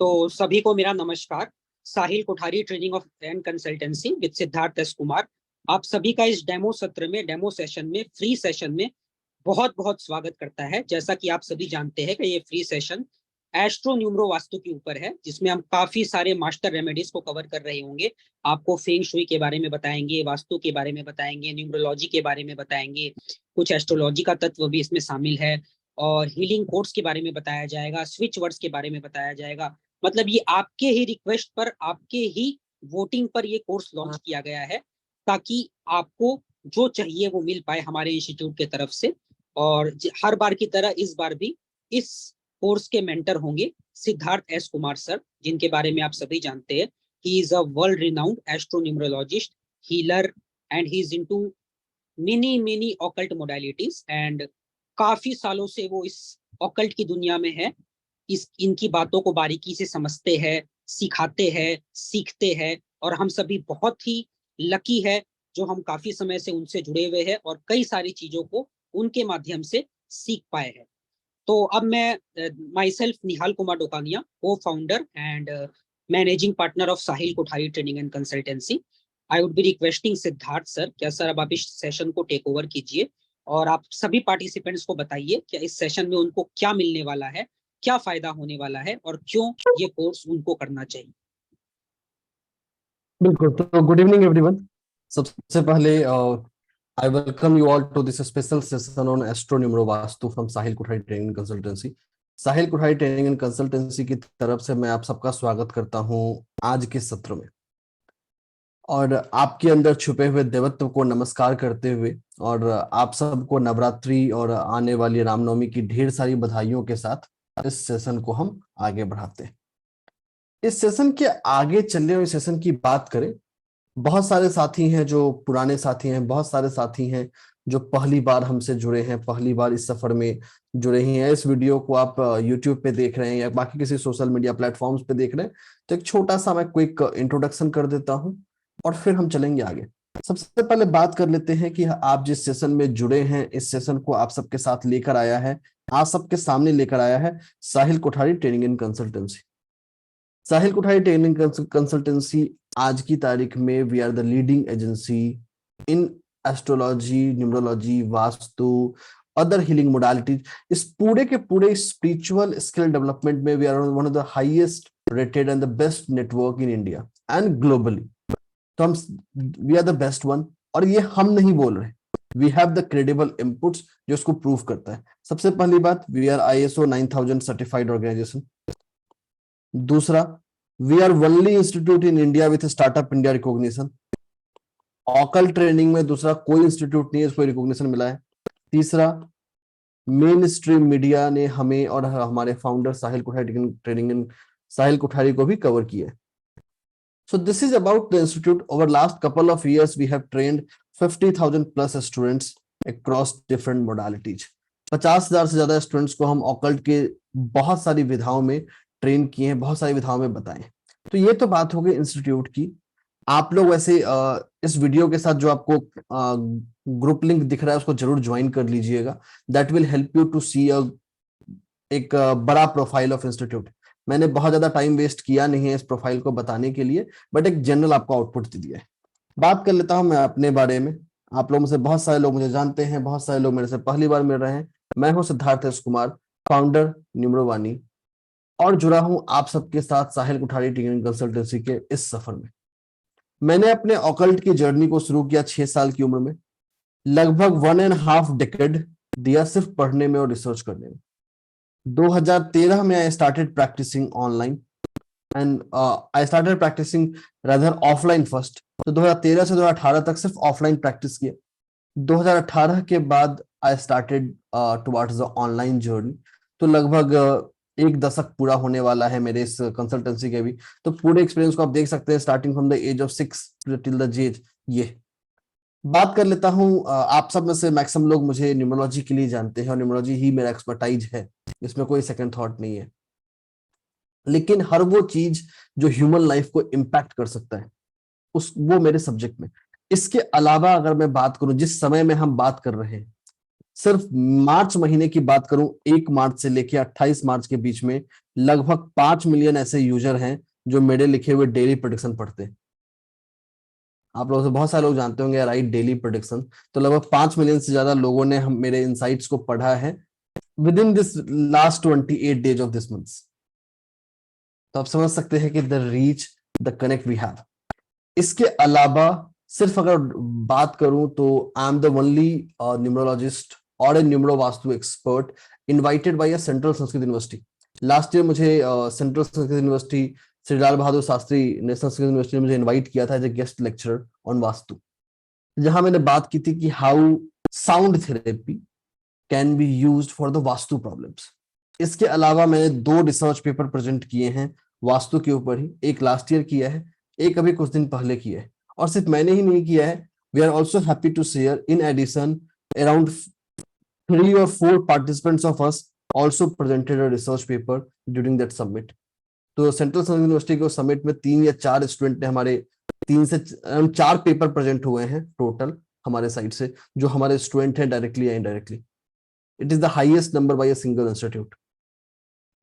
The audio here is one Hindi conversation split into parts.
तो सभी को मेरा नमस्कार। Sahil Kothari training of and consultancy with Siddharth S Kumar आप सभी का इस डेमो सत्र में, डेमो सेशन में, फ्री सेशन में बहुत बहुत स्वागत करता है। जैसा कि आप सभी जानते हैं कि ये free session astro numero vastu के ऊपर है, जिसमें हम काफी सारे मास्टर रेमेडीज को कवर कर रहे होंगे। आपको फेंग शुई के बारे में बताएंगे, वास्तु के बारे में बताएंगे, न्यूमरोलॉजी के बारे में बताएंगे, कुछ एस्ट्रोलॉजी का तत्व भी इसमें शामिल है, और हीलिंग कोर्स के बारे में बताया जाएगा, स्विच वर्ड्स के बारे में बताया जाएगा। मतलब ये आपके ही रिक्वेस्ट पर, आपके ही वोटिंग पर ये कोर्स लॉन्च किया गया है, ताकि आपको जो चाहिए वो मिल पाए हमारे इंस्टीट्यूट के तरफ से। और हर बार की तरह इस बार भी इस कोर्स के मेंटर होंगे सिद्धार्थ एस कुमार सर, जिनके बारे में आप सभी जानते हैं। He is a world renowned astronumerologist, healer, and he is into many occult modalities. And काफी सालों से वो इस ऑकल्ट की दुनिया में है। इनकी बातों को बारीकी से समझते हैं, सिखाते हैं, सीखते हैं, और हम सभी बहुत ही लकी है जो हम काफी समय से उनसे जुड़े हुए हैं और कई सारी चीजों को उनके माध्यम से सीख पाए हैं। तो अब मैं माई सेल्फ निहाल कुमार डोकानिया, को founder and managing partner of Sahil Kothari training and consultancy, I would be requesting Siddharth sir, क्या सर अब आप इस सेशन को टेक ओवर कीजिए और आप सभी पार्टिसिपेंट्स को बताइए कि इस सेशन में उनको क्या मिलने वाला है, क्या फायदा होने वाला है, और क्यों ये कोर्स उनको करना चाहिए। बिल्कुल। तो गुड इवनिंग एवरीवन। सबसे पहले I welcome you all to this special session on astro numero vastu from Sahil Kothari training and consultancy. Sahil Kothari training and consultancy की तरफ से मैं आप सबका स्वागत करता हूं आज के सत्र में, और आपके अंदर छुपे हुए देवत्व को नमस्कार करते हुए, और आप सबको नवरात्रि और आने वाली रामनवमी की ढेर सारी बधाइयों के साथ इस सेशन को हम आगे बढ़ाते हैं। इस सेशन के आगे चलने और इस सेशन की बात करें, बहुत सारे साथी हैं जो पुराने साथी हैं, बहुत सारे साथी हैं जो पहली बार हमसे जुड़े हैं, पहली बार इस सफर में जुड़े ही हैं। इस वीडियो को आप YouTube पे देख रहे हैं या बाकी किसी सोशल मीडिया प्लेटफॉर्म्स पे देख रहे हैं, तो एक छोटा सा मैं क्विक इंट्रोडक्शन कर देता हूं और फिर हम चलेंगे आगे। सबसे पहले बात कर लेते हैं कि आप जिस सेशन में जुड़े हैं, इस सेशन को आप सबके साथ लेकर आया है, आप सबके सामने लेकर आया है Sahil Kothari training and consultancy. Sahil Kothari training consultancy आज की तारीख में we are the leading agency in astrology, numerology, vastu, other healing modalities. इस पूरे के पूरे स्पिरिचुअल स्किल डेवलपमेंट में we are one of the highest rated and the best network in India and globally. तो हम we are the best one, और ये हम नहीं बोल रहे, we have the credible inputs जो इसको प्रूव करता है। सबसे पहली बात, we are ISO 9000 certified organisation. दूसरा, we are only institute in India with startup India recognition. Occult training में दूसरा कोई इंस्टीट्यूट नहीं है इसको रिकॉग्निशन मिला है। तीसरा, मेन स्ट्रीम मीडिया ने हमें और हमारे फाउंडर साहिल कोठारी ट्रेनिंग साहिल कोठारी को भी कवर किया है। So this is about the institute. Over last couple of years, we have trained 50,000 plus students across different modalities. 50,000 से ज्यादा स्टूडेंट्स को हम ऑकल्ट के बहुत सारी विधाओं में ट्रेन किए हैं, बहुत सारी विधाओं में बताएं। तो ये तो बात हो गई इंस्टीट्यूट की। आप लोग वैसे इस वीडियो के साथ जो आपको ग्रुप लिंक दिख रहा है उसको जरूर ज्वाइन कर लीजिएगा। That will help you to see एक बड़ा प्रोफाइल ऑफ इंस्टीट्यूट। मैंने बहुत ज्यादा टाइम वेस्ट किया नहीं है इस प्रोफाइल को बताने के लिए, बट एक जनरल आपको आउटपुट दे दिया है। बात कर लेता हूं मैं अपने बारे में। आप लोगों में से बहुत सारे लोग मुझे जानते हैं, बहुत सारे लोग मेरे से पहली बार मिल रहे हैं। मैं हूं सिद्धार्थ एस कुमार, फाउंडर न्यूमरोवानी, और जुड़ा हूं आप सबके साथ साहिल कोठारी ट्रेनिंग कंसल्टेंसी के इस सफर में। मैंने अपने ऑकल्ट की जर्नी को शुरू किया 6 साल की उम्र में। लगभग 1.5 डेकेड दिया सिर्फ पढ़ने में और रिसर्च करने में। 2013 में I started practising online and I started practising rather offline first. तो 2013 से 2018 तक सिर्फ ऑफलाइन प्रैक्टिस किया। 2018 के बाद I started towards the online journey. तो लगभग एक दशक पूरा होने वाला है मेरे इस कंसल्टेंसी के भी। तो पूरे एक्सपीरियंस को आप देख सकते हैं, starting from the age of 6 till the age. ये बात कर लेता हूं, आप सब में से मैक्सिमम लोग मुझे न्यूमरोलॉजी के लिए जानते हैं और न्यूमरोलॉजी ही मेरा एक्सपर्टाइज है, इसमें कोई सेकंड थॉट नहीं है। लेकिन हर वो चीज जो ह्यूमन लाइफ को इम्पैक्ट कर सकता है वो मेरे सब्जेक्ट में। इसके अलावा अगर मैं बात करूं, जिस समय में हम बात कर रहे हैं, सिर्फ मार्च महीने की बात करूं, 1 मार्च से लेकर 28 मार्च के बीच में लगभग 5 मिलियन ऐसे यूजर हैं जो मेरे लिखे हुए डेली प्रेडिक्शन पढ़ते हैं। आप लोगों से बहुत सारे लोग जानते होंगे राइट डेली प्रेडिक्शन, तो लगभग 5 मिलियन से ज्यादा लोगों ने हम मेरे इनसाइट्स को पढ़ा है within this last 28 days of this month. तो आप समझ सकते हैं कि the reach, the connect we have. इसके अलावा सिर्फ अगर बात करूं तो I am the only numerologist और a numero vastu expert invited by central Sanskrit university. Last year मुझे central Sanskrit university, Shri Lal Bahadur Shastri national Sanskrit university ने मुझे इनवाइट किया था as a guest lecturer on vastu, जहां मैंने बात की थी कि how sound therapy can be used for the vastu problems. इसके अलावा मैंने 2 रिसर्च पेपर प्रेजेंट किए हैं वास्तु के ऊपर ही, एक लास्ट ईयर किया है, एक अभी कुछ दिन पहले किया है। और सिर्फ मैंने ही नहीं किया है, we are also happy to share in addition around 3 or 4 participants of us also presented a research paper during that summit। तो सेंट्रल संस्कृत यूनिवर्सिटी के समिट में 3 या 4 स्टूडेंट ने हमारे 3 से 4 पेपर प्रेजेंट हुए हैं टोटल हमारे साइड से, जो हमारे स्टूडेंट हैं डायरेक्टली या indirectly. It is the highest number by a single institute.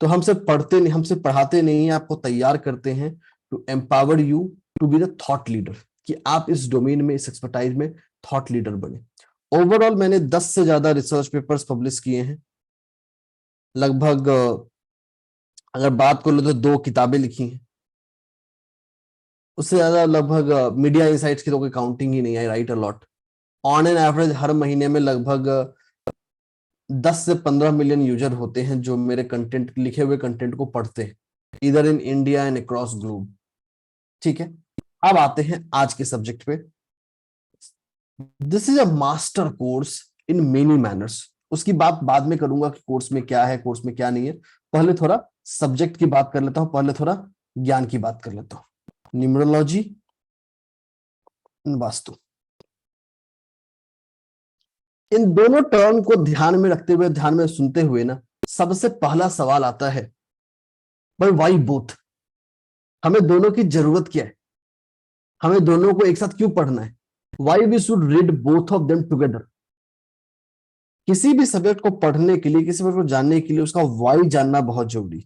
तो हम सिर्फ पढ़ते नहीं, हमसे पढ़ाते नहीं है, आपको तैयार करते हैं to empower you to be the thought leader, कि आप इस डोमेन में, इस एक्सपर्टाइज में थॉट लीडर बने। ओवरऑल मैंने 10 से ज्यादा रिसर्च पेपर्स पब्लिश किए हैं। लगभग अगर बात कर लो तो 2 किताबें लिखी हैं। उससे ज्यादा लगभग मीडिया इनसाइट्स की तो कोई काउंटिंग ही नहीं, I write a lot. On an average हर महीने में लगभग 10 से 15 मिलियन यूजर होते हैं जो मेरे कंटेंट, लिखे हुए कंटेंट को पढ़ते हैं, इधर इन इंडिया एंड अक्रॉस ग्लोब। ठीक है, अब आते हैं आज के सब्जेक्ट पे। This is a master course in many manners. उसकी बात बाद में करूंगा कि कोर्स में क्या है, कोर्स में क्या नहीं है। पहले थोड़ा सब्जेक्ट की बात कर लेता हूं, पहले थोड़ा ज्ञान की बात कर लेता हूं। न्यूमरोलॉजी, वास्तु, इन दोनों टर्म को ध्यान में रखते हुए, ध्यान में सुनते हुए ना, सबसे पहला सवाल आता है, भाई व्हाई बोथ? हमें दोनों की जरूरत क्या है? हमें दोनों को एक साथ क्यों पढ़ना है? Why we should read both of them together? किसी भी सब्जेक्ट को पढ़ने के लिए, किसी सब्जेक्ट को जानने के लिए उसका व्हाई जानना बहुत जरूरी।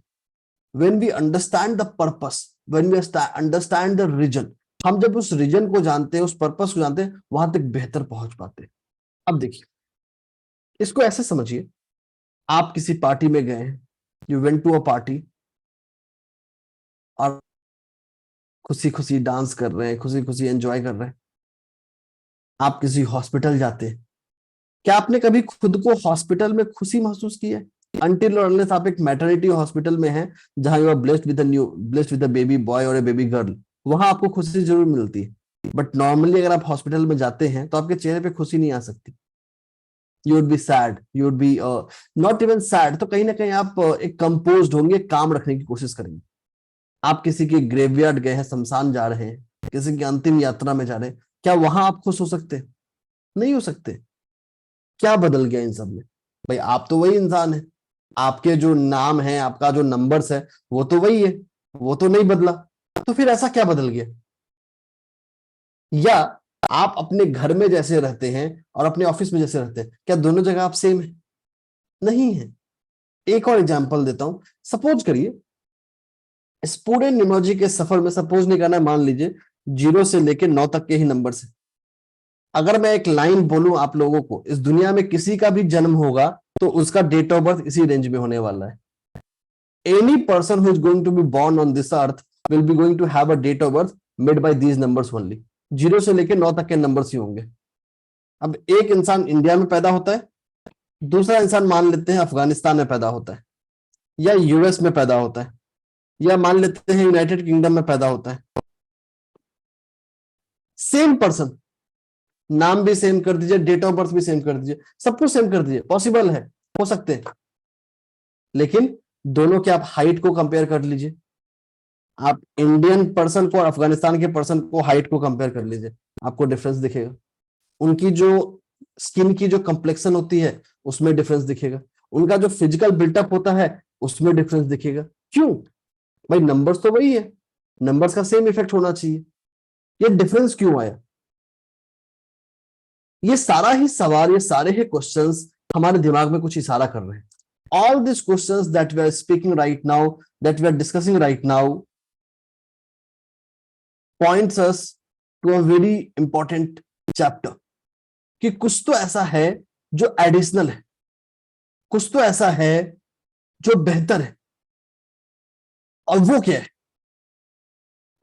When we understand the purpose, when we understand the reason, हम जब उस रीजन को जानते हैं, उस पर्पस को जानते हैं, वहां तक बेहतर पहुंच पाते हैं। अब देखिए, इसको ऐसे समझिए, आप किसी पार्टी में गए हैं, you went to a party, और खुशी खुशी डांस कर रहे हैं, खुशी खुशी एंजॉय कर रहे हैं। आप किसी हॉस्पिटल जाते हैं, क्या आपने कभी खुद को हॉस्पिटल में खुशी महसूस की है? अनटिल और अनलेस आप एक मैटरनिटी हॉस्पिटल में हैं, जहां you are blessed with a baby boy और ए बेबी गर्ल, वहां आपको खुशी जरूर मिलती है। बट नॉर्मली अगर आप हॉस्पिटल में जाते हैं तो आपके चेहरे पे खुशी नहीं आ सकती। You would be sad, you would be not even sad, तो कहीं ना कहीं आप एक कंपोज्ड होंगे, काम रखने की कोशिश करेंगे। आप किसी के ग्रेवयार्ड गए हैं, शमशान जा रहे हैं, किसी की अंतिम यात्रा में जा रहे हैं, क्या वहां आप खुश हो सकते? नहीं हो सकते। क्या बदल गया इन सब में? भाई आप तो वही इंसान है, आपके जो नाम है, आपका जो नंबर्स है, वो तो वही है, वो तो नहीं बदला। तो फिर ऐसा क्या बदल गया? या आप अपने घर में जैसे रहते हैं और अपने ऑफिस में जैसे रहते हैं, क्या दोनों जगह आप सेम है? नहीं है। एक और एग्जांपल देता हूं। सपोज करिए, इस पूरे न्यूमरोलॉजी के सफर में, सपोज नहीं करना, मान लीजिए 0 से लेकर 9 तक के ही नंबर से, अगर मैं एक लाइन बोलूं आप लोगों को, इस दुनिया में किसी का भी जन्म होगा तो उसका डेट ऑफ बर्थ इसी रेंज में होने वाला है। Any person who is going to be born on this earth will be going to have a date of birth made by these numbers only. 0 से लेकर 9 तक के नंबर्स ही होंगे। अब एक इंसान इंडिया में पैदा होता है, दूसरा इंसान मान लेते हैं अफगानिस्तान में पैदा होता है, या यूएस में पैदा होता है, या मान लेते हैं यूनाइटेड किंगडम में पैदा होता है। सेम पर्सन, नाम भी सेम कर दीजिए, डेट ऑफ बर्थ भी सेम कर दीजिए, सब कुछ सेम कर दीजिए, पॉसिबल है, हो सकते हैं। लेकिन दोनों के आप हाइट को कंपेयर कर लीजिए, आप इंडियन पर्सन को और अफगानिस्तान के पर्सन को हाइट को कंपेयर कर लीजिए, आपको डिफरेंस दिखेगा। उनकी जो स्किन की जो कंप्लेक्शन होती है उसमें डिफरेंस दिखेगा, उनका जो फिजिकल बिल्टअप होता है उसमें डिफरेंस दिखेगा। क्यों? भाई नंबर्स तो वही है, नंबर्स का सेम इफेक्ट होना चाहिए, ये डिफरेंस क्यों आया? ये सारा ही सवाल, ये सारे ही क्वेश्चंस हमारे दिमाग में कुछ इशारा कर रहे हैं। All this questions that we are speaking right now, that we are discussing right now, points us to a very important chapter, कि कुछ तो ऐसा है जो एडिशनल है, कुछ तो ऐसा है जो बेहतर है, और वो क्या है?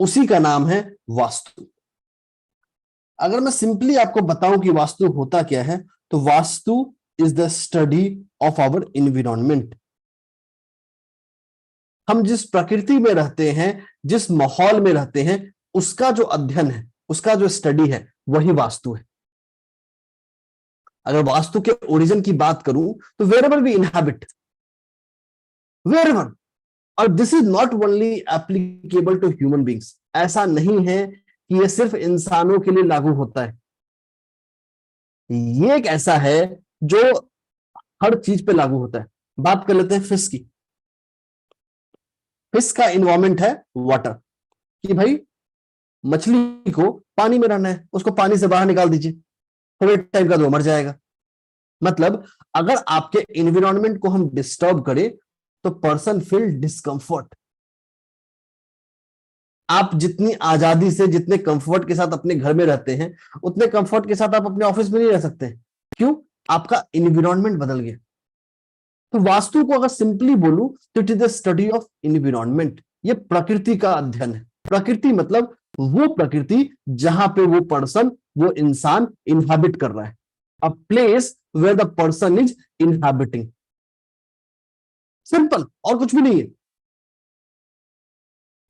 उसी का नाम है वास्तु। अगर मैं सिंपली आपको बताऊं कि वास्तु होता क्या है, तो vastu is the study of our environment. हम जिस प्रकृति में रहते हैं, जिस माहौल में रहते हैं, उसका जो अध्ययन है, उसका जो स्टडी है, वही वास्तु है। अगर वास्तु के ओरिजिन की बात करूं तो वेयरएवर वी इनहैबिट, वेयरएवर, और this is not only applicable to human beings. ऐसा नहीं है कि यह सिर्फ इंसानों के लिए लागू होता है, ये एक ऐसा है जो हर चीज पे लागू होता है। बात कर लेते हैं फिश की। फिश का इन्वायरमेंट है वाटर, कि भाई मछली को पानी में रहना है, उसको पानी से बाहर निकाल दीजिए, थोड़े टाइम का वो मर जाएगा। मतलब अगर आपके इन्वायरमेंट को हम डिस्टर्ब करें तो पर्सन फील डिस्कंफर्ट। आप जितनी आजादी से, जितने कंफर्ट के साथ अपने घर में रहते हैं, उतने कंफर्ट के साथ आप अपने ऑफिस में नहीं रह सकते। क्यों? आपका इन्वायरमेंट बदल गया। तो वास्तु को अगर सिंपली बोलूं तो it is the study of environment. ये प्रकृति का अध्ययन है। प्रकृति मतलब वो प्रकृति जहां पे वो पर्सन, वो इंसान इनहैबिट कर रहा है, a place where the person is inhabiting. Simple, और कुछ भी नहीं है।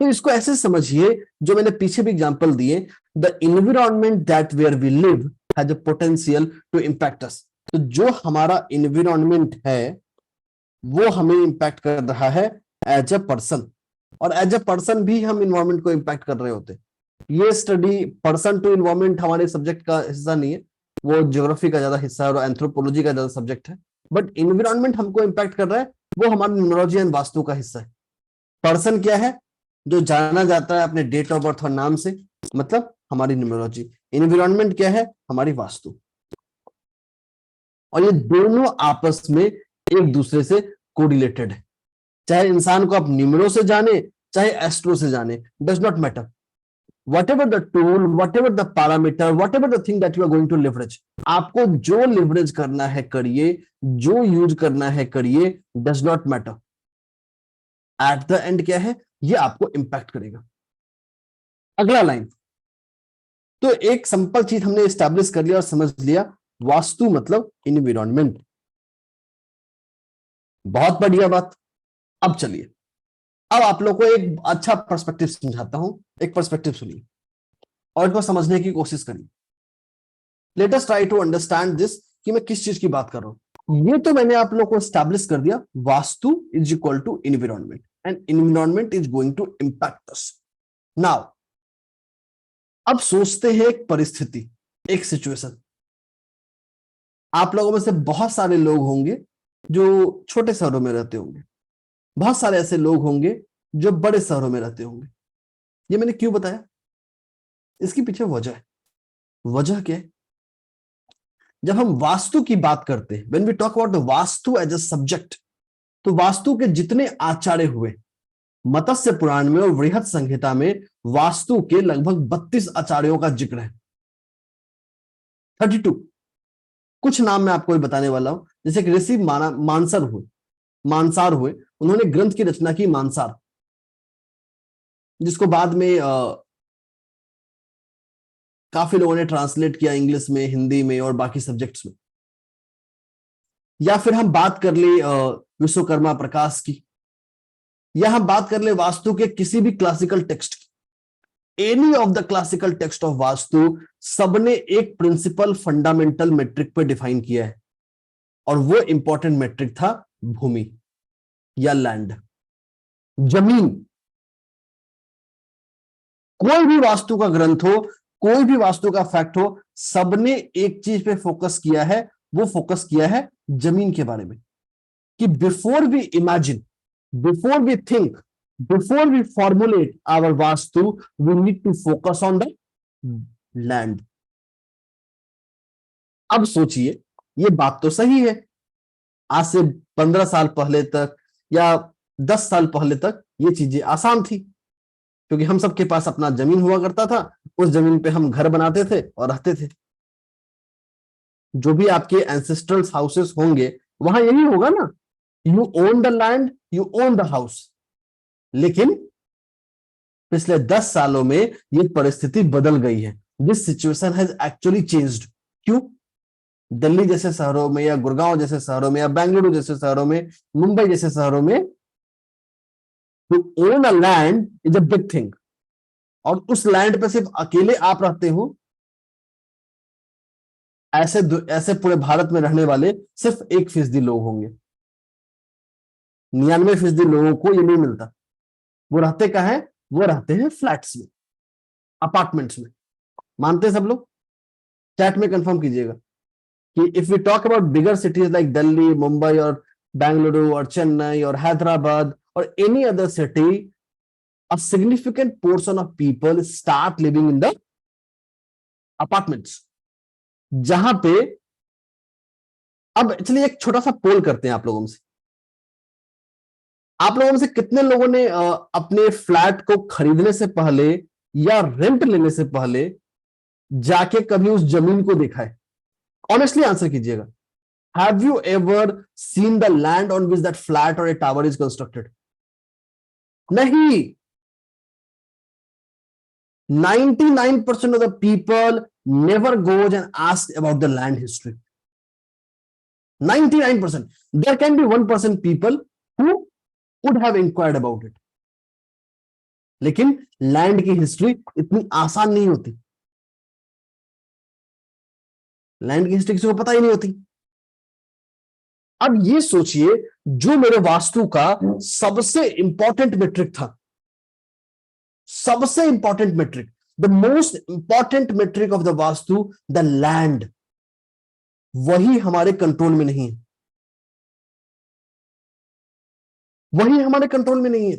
तो इसको ऐसे समझिए, जो मैंने पीछे भी एग्जांपल दिए, the environment that where we live has a potential to impact us. तो जो हमारा इन्वायरमेंट है वो हमें इंपैक्ट कर रहा है एज अ पर्सन, और एज अ पर्सन भी हम इन्वायरमेंट को इंपैक्ट कर रहे होते हैं। ये स्टडी पर्सन टू इन्वायरमेंट हमारे सब्जेक्ट का हिस्सा नहीं है, वो ज्योग्राफी का ज्यादा हिस्सा है और एंथ्रोपोलॉजी का ज्यादा सब्जेक्ट है। बट इन्वायरमेंट हमको इंपैक्ट कर रहा है, वो हमारे न्यूमरोलॉजी एंड वास्तु का हिस्सा है। पर्सन क्या है? जो जाना जाता है अपने डेट ऑफ बर्थ और नाम से, मतलब हमारी न्यूमरोलॉजी। इन्वायरमेंट क्या है? हमारी वास्तु। और ये दोनों आपस में एक दूसरे से कोरिलेटेड है। चाहे इंसान को आप न्यूमरो से जाने, चाहे एस्ट्रो से जाने, does not matter. whatever the tool, whatever the parameter, whatever the thing that you are going to leverage, आपको जो leverage करना है करिए, जो यूज करना है करिए, does not matter. At the end क्या है? ये आपको इंपैक्ट करेगा। अगला लाइन, तो एक सिंपल चीज हमने एस्टैब्लिश कर लिया और समझ लिया, वास्तु मतलब इन्वायरमेंट। बहुत बढ़िया बात। अब चलिए, अब आप लोग को एक अच्छा पर्सपेक्टिव समझाता हूं। एक पर्सपेक्टिव सुनिए और इसको समझने की कोशिश करिए। Let us try to understand this, कि मैं किस चीज की बात कर रहा हूं। ये तो मैंने आप लोग को एस्टैब्लिश कर दिया, vastu is equal to environment and environment is going to impact us. Now अब सोचते हैं एक परिस्थिति, एक सिचुएशन। आप लोगों में से बहुत सारे लोग होंगे जो छोटे शहरों में रहते होंगे, बहुत सारे ऐसे लोग होंगे जो बड़े शहरों में रहते होंगे। ये मैंने क्यों बताया? इसके पीछे वजह है। वजह क्या है? जब हम वास्तु की बात करते हैं, when we talk about the vastu as a subject, तो वास्तु के जितने आचार्य हुए, मत्स्य पुराण में और बृहद संहिता में वास्तु के लगभग 32 आचार्यों का जिक्र है। 32। कुछ नाम मैं आपको बताने वाला हूं। जैसे कि ऋषि मानसार हुए, उन्होंने ग्रंथ की रचना की मानसार, जिसको बाद में काफी लोगों ने ट्रांसलेट किया इंग्लिश में, हिंदी में और बाकी सब्जेक्ट्स में। या फिर हम बात कर ले विश्वकर्मा प्रकाश की, या हम बात कर ले वास्तु के किसी भी क्लासिकल टेक्स्ट की, any of the classical text of vastu, सबने एक प्रिंसिपल फंडामेंटल मेट्रिक पे डिफाइन किया है, और वो इंपॉर्टेंट मेट्रिक था भूमि या लैंड, जमीन। कोई भी वास्तु का ग्रंथ हो, कोई भी वास्तु का फैक्ट हो, सबने एक चीज पे फोकस किया है, वो फोकस किया है जमीन के बारे में। कि before we imagine, before we think, before we formulate our vastu, we need to focus on the land. अब सोचिए, ये बात तो सही है आज से 15 साल पहले तक या 10 साल पहले तक ये चीजें आसान थी, क्योंकि हम सबके पास अपना जमीन हुआ करता था, उस जमीन पे हम घर बनाते थे और रहते थे। जो भी आपके एंसेस्ट्रल हाउसेस होंगे वहां यही होगा ना, you own the land, you own the house. लेकिन पिछले 10 सालों में ये परिस्थिति बदल गई है। This situation has actually changed. क्यों? दिल्ली जैसे शहरों में या गुड़गांव जैसे शहरों में या बेंगलुरु जैसे शहरों में, मुंबई जैसे शहरों में, to own a land is a big thing. और उस लैंड पे सिर्फ अकेले आप रहते हो, ऐसे ऐसे पूरे भारत में रहने वाले सिर्फ 1% लोग होंगे। 99% लोगों को ये नहीं मिलता। वो रहते कहाँ है? वो रहते हैं फ्लैट्स में, अपार्टमेंट्स में। मानते हैं सब लोग? चैट में कंफर्म कीजिएगा कि if we talk about bigger cities like Delhi, Mumbai और बेंगलुरु और चेन्नई और हैदराबाद और any other city, a significant portion of people start living in the apartments, जहां पे अब चलिए एक छोटा सा पोल करते हैं आप लोगों में से। आप लोगों में से कितने लोगों ने अपने फ्लैट को खरीदने से पहले या रेंट लेने से पहले जाके कभी उस जमीन को देखा है? ऑनेस्टली आंसर कीजिएगा। Have you ever seen the land on which that flat और ए टावर इज कंस्ट्रक्टेड? नहीं। 99% of the people never goes and asks about the land history. 99%. There can be 1% people who would have inquired about it. लेकिन लैंड की हिस्ट्री इतनी आसान नहीं होती। लैंड की हिस्ट्री किसी को पता ही नहीं होती। अब ये सोचिए, जो मेरे वास्तु का सबसे इंपॉर्टेंट मेट्रिक था, सबसे important metric, the most important metric of the vastu, the land, वही हमारे कंट्रोल में नहीं है। वही हमारे कंट्रोल में नहीं है।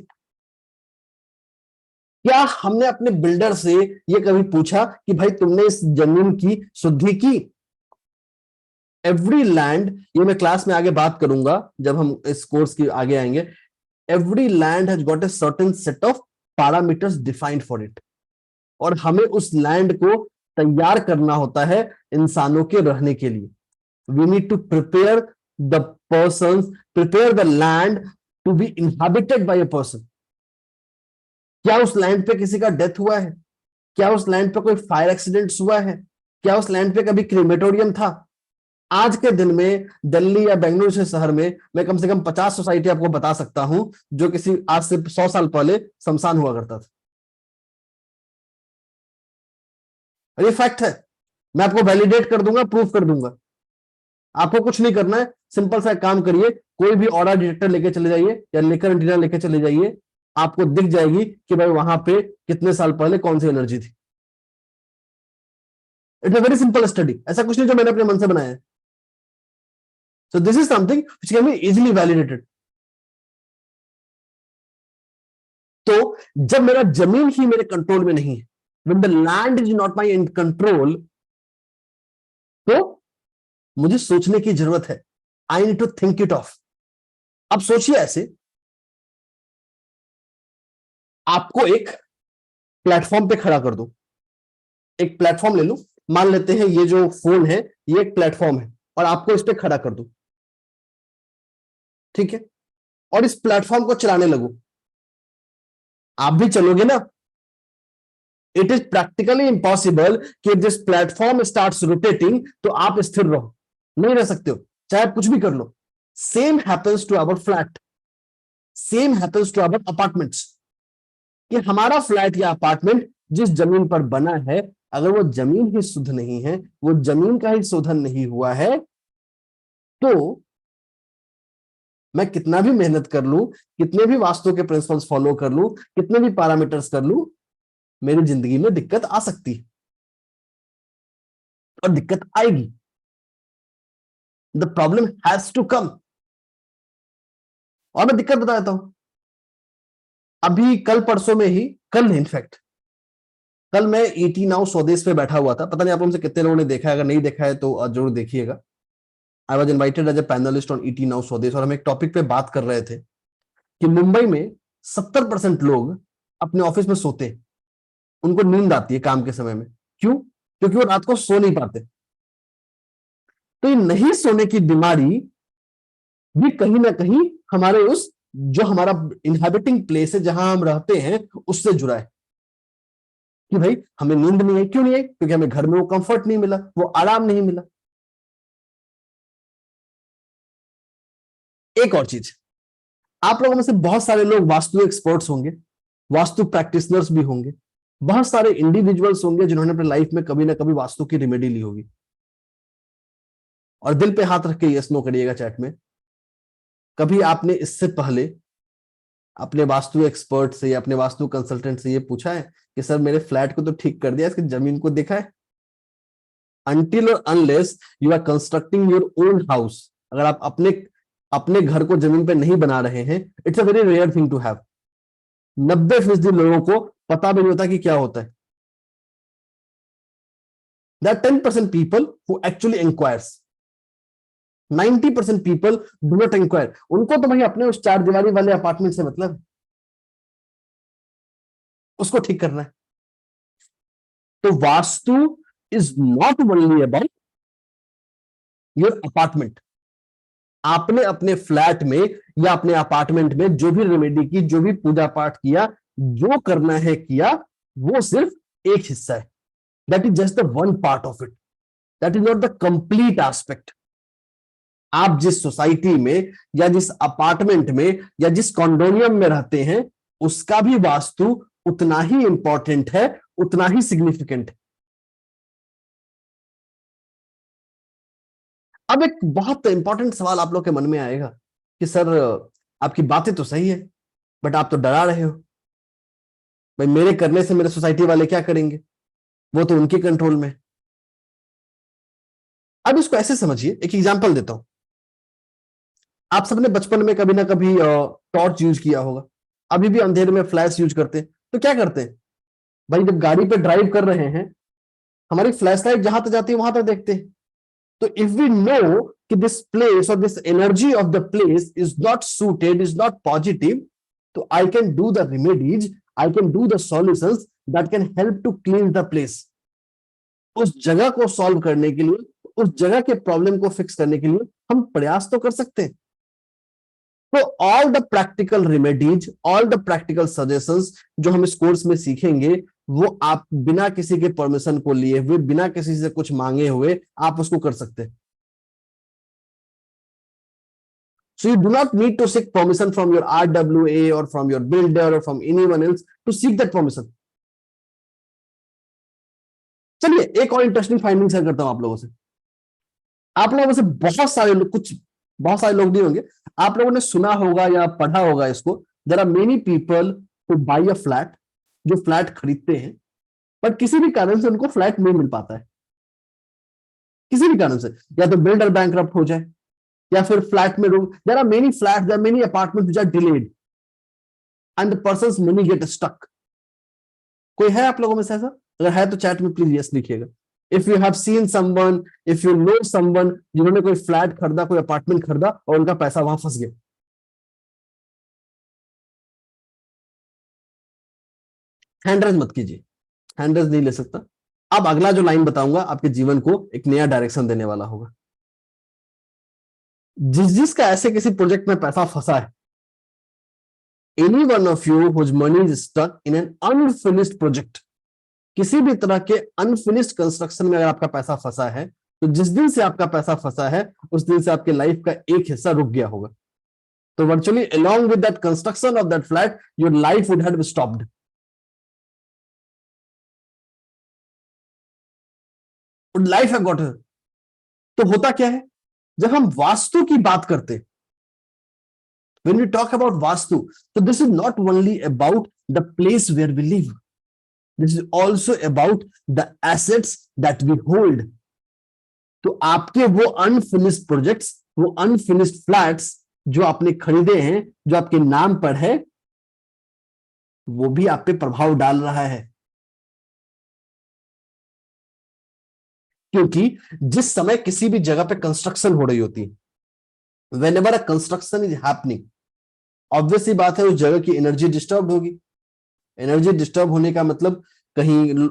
क्या हमने अपने बिल्डर से ये कभी पूछा कि भाई तुमने इस जमीन की शुद्धि की? एवरी लैंड, ये मैं क्लास में आगे बात करूंगा जब हम इस कोर्स की आगे आएंगे, every land has got a certain set of parameters defined for it. और हमें उस लैंड को तैयार करना होता है इंसानों के रहने के लिए। We need to prepare the person, prepare the land to be inhabited by a person. क्या उस लैंड पे किसी का डेथ हुआ है? क्या उस लैंड पे कोई फायर एक्सीडेंट्स हुआ है? क्या उस लैंड पे कभी क्रेमेटोरियम था? आज के दिन में दिल्ली या बेंगलुरु से शहर में मैं कम से कम 50 सोसाइटी आपको बता सकता हूं जो किसी आज से 100 साल पहले शमशान हुआ करता था। ये फैक्ट है। मैं आपको वैलिडेट कर दूंगा, प्रूफ कर दूंगा। आपको कुछ नहीं करना है, सिंपल सा काम करिए, कोई भी ऑरा डिटेक्टर लेके चले जाइए या लेकर एंटीना लेके चले जाइए, आपको दिख जाएगी कि भाई वहां पे कितने साल पहले कौन सी एनर्जी थी। It's a very simple study, ऐसा कुछ नहीं जो मैंने अपने मन से बनाया है। So this is something which can be easily validated. तो जब मेरा जमीन ही मेरे कंट्रोल में नहीं है, when the land is not my in control, तो मुझे सोचने की जरूरत है। I need to think it of. अब सोचिए ऐसे, आपको एक प्लेटफॉर्म पे खड़ा कर दो, एक प्लेटफॉर्म ले लो, मान लेते हैं ये जो फोन है ये एक प्लेटफॉर्म है और आपको इस पे खड़ा कर दो, ठीक है, और इस प्लेटफॉर्म को चलाने लगो। आप भी चलोगे ना? इट इज प्रैक्टिकली इम्पॉसिबल कि दिस प्लेटफॉर्म स्टार्ट्स रोटेटिंग तो आप स्थिर रहो, नहीं रह सकते हो, चाहे आप कुछ भी कर लो। Same happens to our flat, same happens to our apartments. कि हमारा फ्लैट या अपार्टमेंट जिस जमीन पर बना है, अगर वो जमीन ही शुद्ध नहीं है, वो जमीन का ही शोधन नहीं हुआ है, तो मैं कितना भी मेहनत कर लूं, कितने भी वास्तु के प्रिंसिपल्स फॉलो कर लूं, कितने भी पैरामीटर्स कर लूं, मेरी जिंदगी में दिक्कत आ सकती है और दिक्कत आएगी। The problem has to come. और मैं दिक्कत बता देता हूं। अभी कल परसों में ही, कल इनफैक्ट कल मैं ईटी नाउ स्वदेश पे बैठा हुआ था। पता नहीं आप उनसे कितने लोगों ने देखा है, अगर नहीं देखा है तो जरूर देखिएगा। I was invited as a panelist on ET now Swadesh, और हम एक टॉपिक पे बात कर रहे थे कि मुंबई में 70% लोग अपने ऑफिस में सोते हैं, उनको नींद आती है काम के समय में। क्यों? क्योंकि वो रात को सो नहीं पाते। तो ये नहीं सोने की बीमारी भी कहीं ना कहीं हमारे उस जो हमारा इनहैबिटिंग प्लेस है, जहां हम रहते हैं, उससे जुड़ा है कि भाई हमें नींद नहीं है। क्यों नहीं है? क्योंकि हमें घर में वो कंफर्ट नहीं मिला, वो आराम नहीं मिला। एक और चीज, आप लोगों में से बहुत सारे लोग वास्तु एक्सपर्ट्स होंगे, वास्तु प्रैक्टिशनर्स भी होंगे, बहुत सारे इंडिविजुअल्स होंगे जिन्होंने अपने लाइफ में कभी ना कभी वास्तु की रेमेडी ली होगी। और दिल पे हाथ रख के यस नो करिएगा चैट में, कभी आपने इससे पहले अपने वास्तु एक्सपर्ट से या अपने वास्तु कंसल्टेंट से ये पूछा है कि सर मेरे फ्लैट को तो ठीक कर दिया, इसकी जमीन को देखा है? अनटिल और unless you are constructing your own house, अगर आप अपने अपने घर को जमीन पे नहीं बना रहे हैं, it's a very rare thing to have. 90% लोगों को पता भी नहीं होता कि क्या होता है। There are 10% people who actually inquires. 90% people do not inquire. उनको तो भाई अपने उस 4 दीवारी वाले अपार्टमेंट से मतलब, उसको ठीक करना है। तो vastu is not only about your apartment. आपने अपने फ्लैट में या अपने अपार्टमेंट में जो भी रेमेडी की, जो भी पूजा पाठ किया, जो करना है किया, वो सिर्फ एक हिस्सा है। That is just the one part of it, that is not the complete aspect. आप जिस सोसाइटी में या जिस अपार्टमेंट में या जिस कॉन्डोमिनियम में रहते हैं, उसका भी वास्तु उतना ही इंपॉर्टेंट है, उतना ही सिग्निफिकेंट है। अब एक बहुत इंपॉर्टेंट सवाल आप लोग के मन में आएगा कि सर आपकी बातें तो सही है, बट आप तो डरा रहे हो। भाई मेरे करने से मेरे सोसाइटी वाले क्या करेंगे, वो तो उनके कंट्रोल में। अब इसको ऐसे समझिए, एक एग्जांपल देता हूं। आप सबने बचपन में कभी ना कभी टॉर्च यूज किया होगा, अभी भी अंधेरे में फ्लैश यूज करते हैं। तो क्या करते हैं भाई, जब गाड़ी पे ड्राइव कर रहे हैं, हमारी फ्लैश लाइट जहां तक जाती है वहां तक देखते हैं। तो इफ वी नो कि दिस प्लेस और this energy of the place is not suited, is not positive, तो I can do the remedies, I can do the solutions that can help to clean the place. उस जगह को सॉल्व करने के लिए, उस जगह के प्रॉब्लम को फिक्स करने के लिए हम प्रयास तो कर सकते हैं। तो all the practical remedies, all the practical suggestions जो हम इस कोर्स में सीखेंगे, वो आप बिना किसी के परमिशन को लिए हुए, बिना किसी से कुछ मांगे हुए आप उसको कर सकते हैं। So you do not need to seek permission from your RWA or from your builder or from anyone else to seek that permission. चलिए एक और इंटरेस्टिंग फाइंडिंग शेयर करता हूं आप लोगों से। आप लोगों में से बहुत सारे लोग, कुछ बहुत सारे लोग नहीं होंगे, आप लोगों ने सुना होगा या पढ़ा होगा इसको। There are many people who buy a flat, जो फ्लैट खरीदते हैं, बट किसी भी कारण से उनको फ्लैट नहीं मिल पाता है। किसी भी कारण से, या तो बिल्डर बैंकरप्ट हो जाए, या फिर फ्लैट में लोग, there are many flats, there are many apartments which are delayed and the persons money get stuck. कोई है आप लोगों में से ऐसा? अगर है तो चैट में प्लीज यस लिखिएगा। If you have seen someone, if you know someone जिन्होंने कोई फ्लैट खरीदा, कोई अपार्टमेंट खरीदा और उनका पैसा वहां फंस गया। हैंडरेज मत कीजिए, हैंडरेज नहीं ले सकता। अब अगला जो लाइन बताऊंगा आपके जीवन को एक नया डायरेक्शन देने वाला होगा। जिसका ऐसे किसी प्रोजेक्ट में पैसा फंसा है, any one of you whose money is stuck in an unfinished project, किसी भी तरह के अनफिनिश्ड कंस्ट्रक्शन में अगर आपका पैसा फंसा है, तो जिस दिन से आपका पैसा फंसा है, उस दिन से आपके लाइफ का एक हिस्सा रुक गया होगा। तो virtually along with that construction of that flat, your life would have stopped. Would life have got her? तो होता क्या है जब हम वास्तु की बात करते हैं, when we talk about vastu, so this is not only about the place where we live, this is also about the assets that we hold. तो आपके वो अनफिनिश्ड प्रोजेक्ट्स, वो अनफिनिश्ड फ्लैट्स जो आपने खरीदे हैं, जो आपके नाम पर है, वो भी आप पे प्रभाव डाल रहा है। क्योंकि जिस समय किसी भी जगह पे कंस्ट्रक्शन हो रही होती है, whenever a construction is happening, obvious सी बात है उस जगह की एनर्जी डिस्टर्ब होगी। एनर्जी डिस्टर्ब होने का मतलब कहीं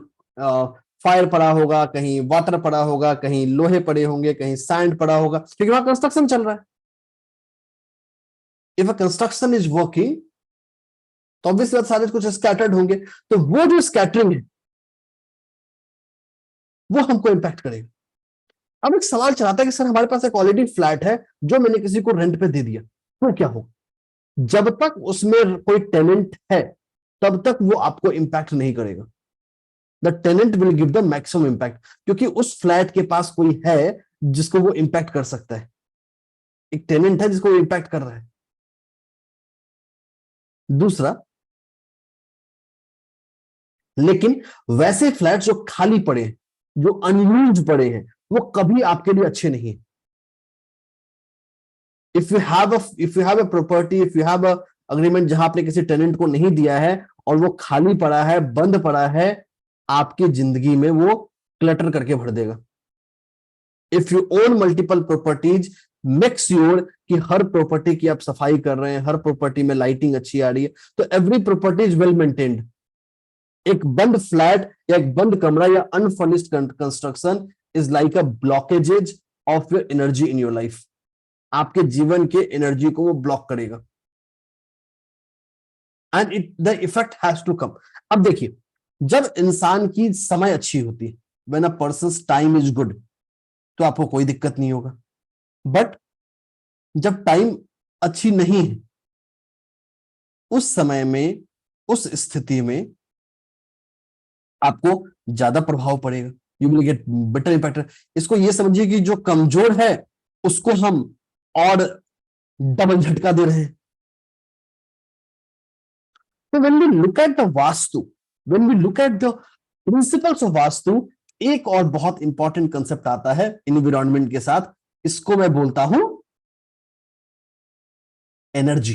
फायर पड़ा होगा, कहीं वाटर पड़ा होगा, कहीं लोहे पड़े होंगे, कहीं सैंड पड़ा होगा, क्योंकि वहां कंस्ट्रक्शन चल रहा है। If a construction is working तो ऑब्वियसली सारे कुछ स्कैटर्ड होंगे, तो वो जो स्कैटरिंग है वो हमको इंपैक्ट करेगा। अब एक सवाल चलाता है कि सर हमारे पास एक ऑलरेडी फ्लैट है जो मैंने किसी को रेंट पे दे दिया, तो क्या होगा? जब तक उसमें कोई टेनेंट है तब तक वो आपको इंपैक्ट नहीं करेगा। The tenant will give the maximum impact, क्योंकि उस फ्लैट के पास कोई है जिसको वो इंपैक्ट कर सकता है। एक टेनेंट है जिसको वो इंपैक्ट कर रहा है। दूसरा, लेकिन वैसे फ्लैट जो खाली पड़े हैं, जो अनयूज्ड पड़े हैं, वो कभी आपके लिए अच्छे नहीं है। If you have a property, if you have a agreement जहां आपने किसी टेनेंट को नहीं दिया है और वो खाली पड़ा है, बंद पड़ा है, आपकी जिंदगी में वो क्लटर करके भर देगा। If you own multiple properties, make sure कि हर प्रॉपर्टी की आप सफाई कर रहे हैं, हर प्रॉपर्टी में लाइटिंग अच्छी आ रही है, तो every property is well maintained. एक बंद फ्लैट या एक बंद कमरा या unfurnished construction is like a blockages of your energy in your life. आपके जीवन के एनर्जी को वो ब्लॉक करेगा, and it the effect has to come. अब देखिए, जब इंसान की समय अच्छी होती है, when a person's time is good, तो आपको कोई दिक्कत नहीं होगा। बट जब टाइम अच्छी नहीं है, उस समय में, उस स्थिति में आपको ज्यादा प्रभाव पड़ेगा। You will get better impact. इसको ये समझिए कि जो कमजोर है उसको हम और डबल झटका दे रहे हैं। तो when we look at the vastu, when we look at the principles of vastu, एक और बहुत इंपॉर्टेंट कंसेप्ट आता है एनवायरनमेंट के साथ। इसको मैं बोलता हूं एनर्जी।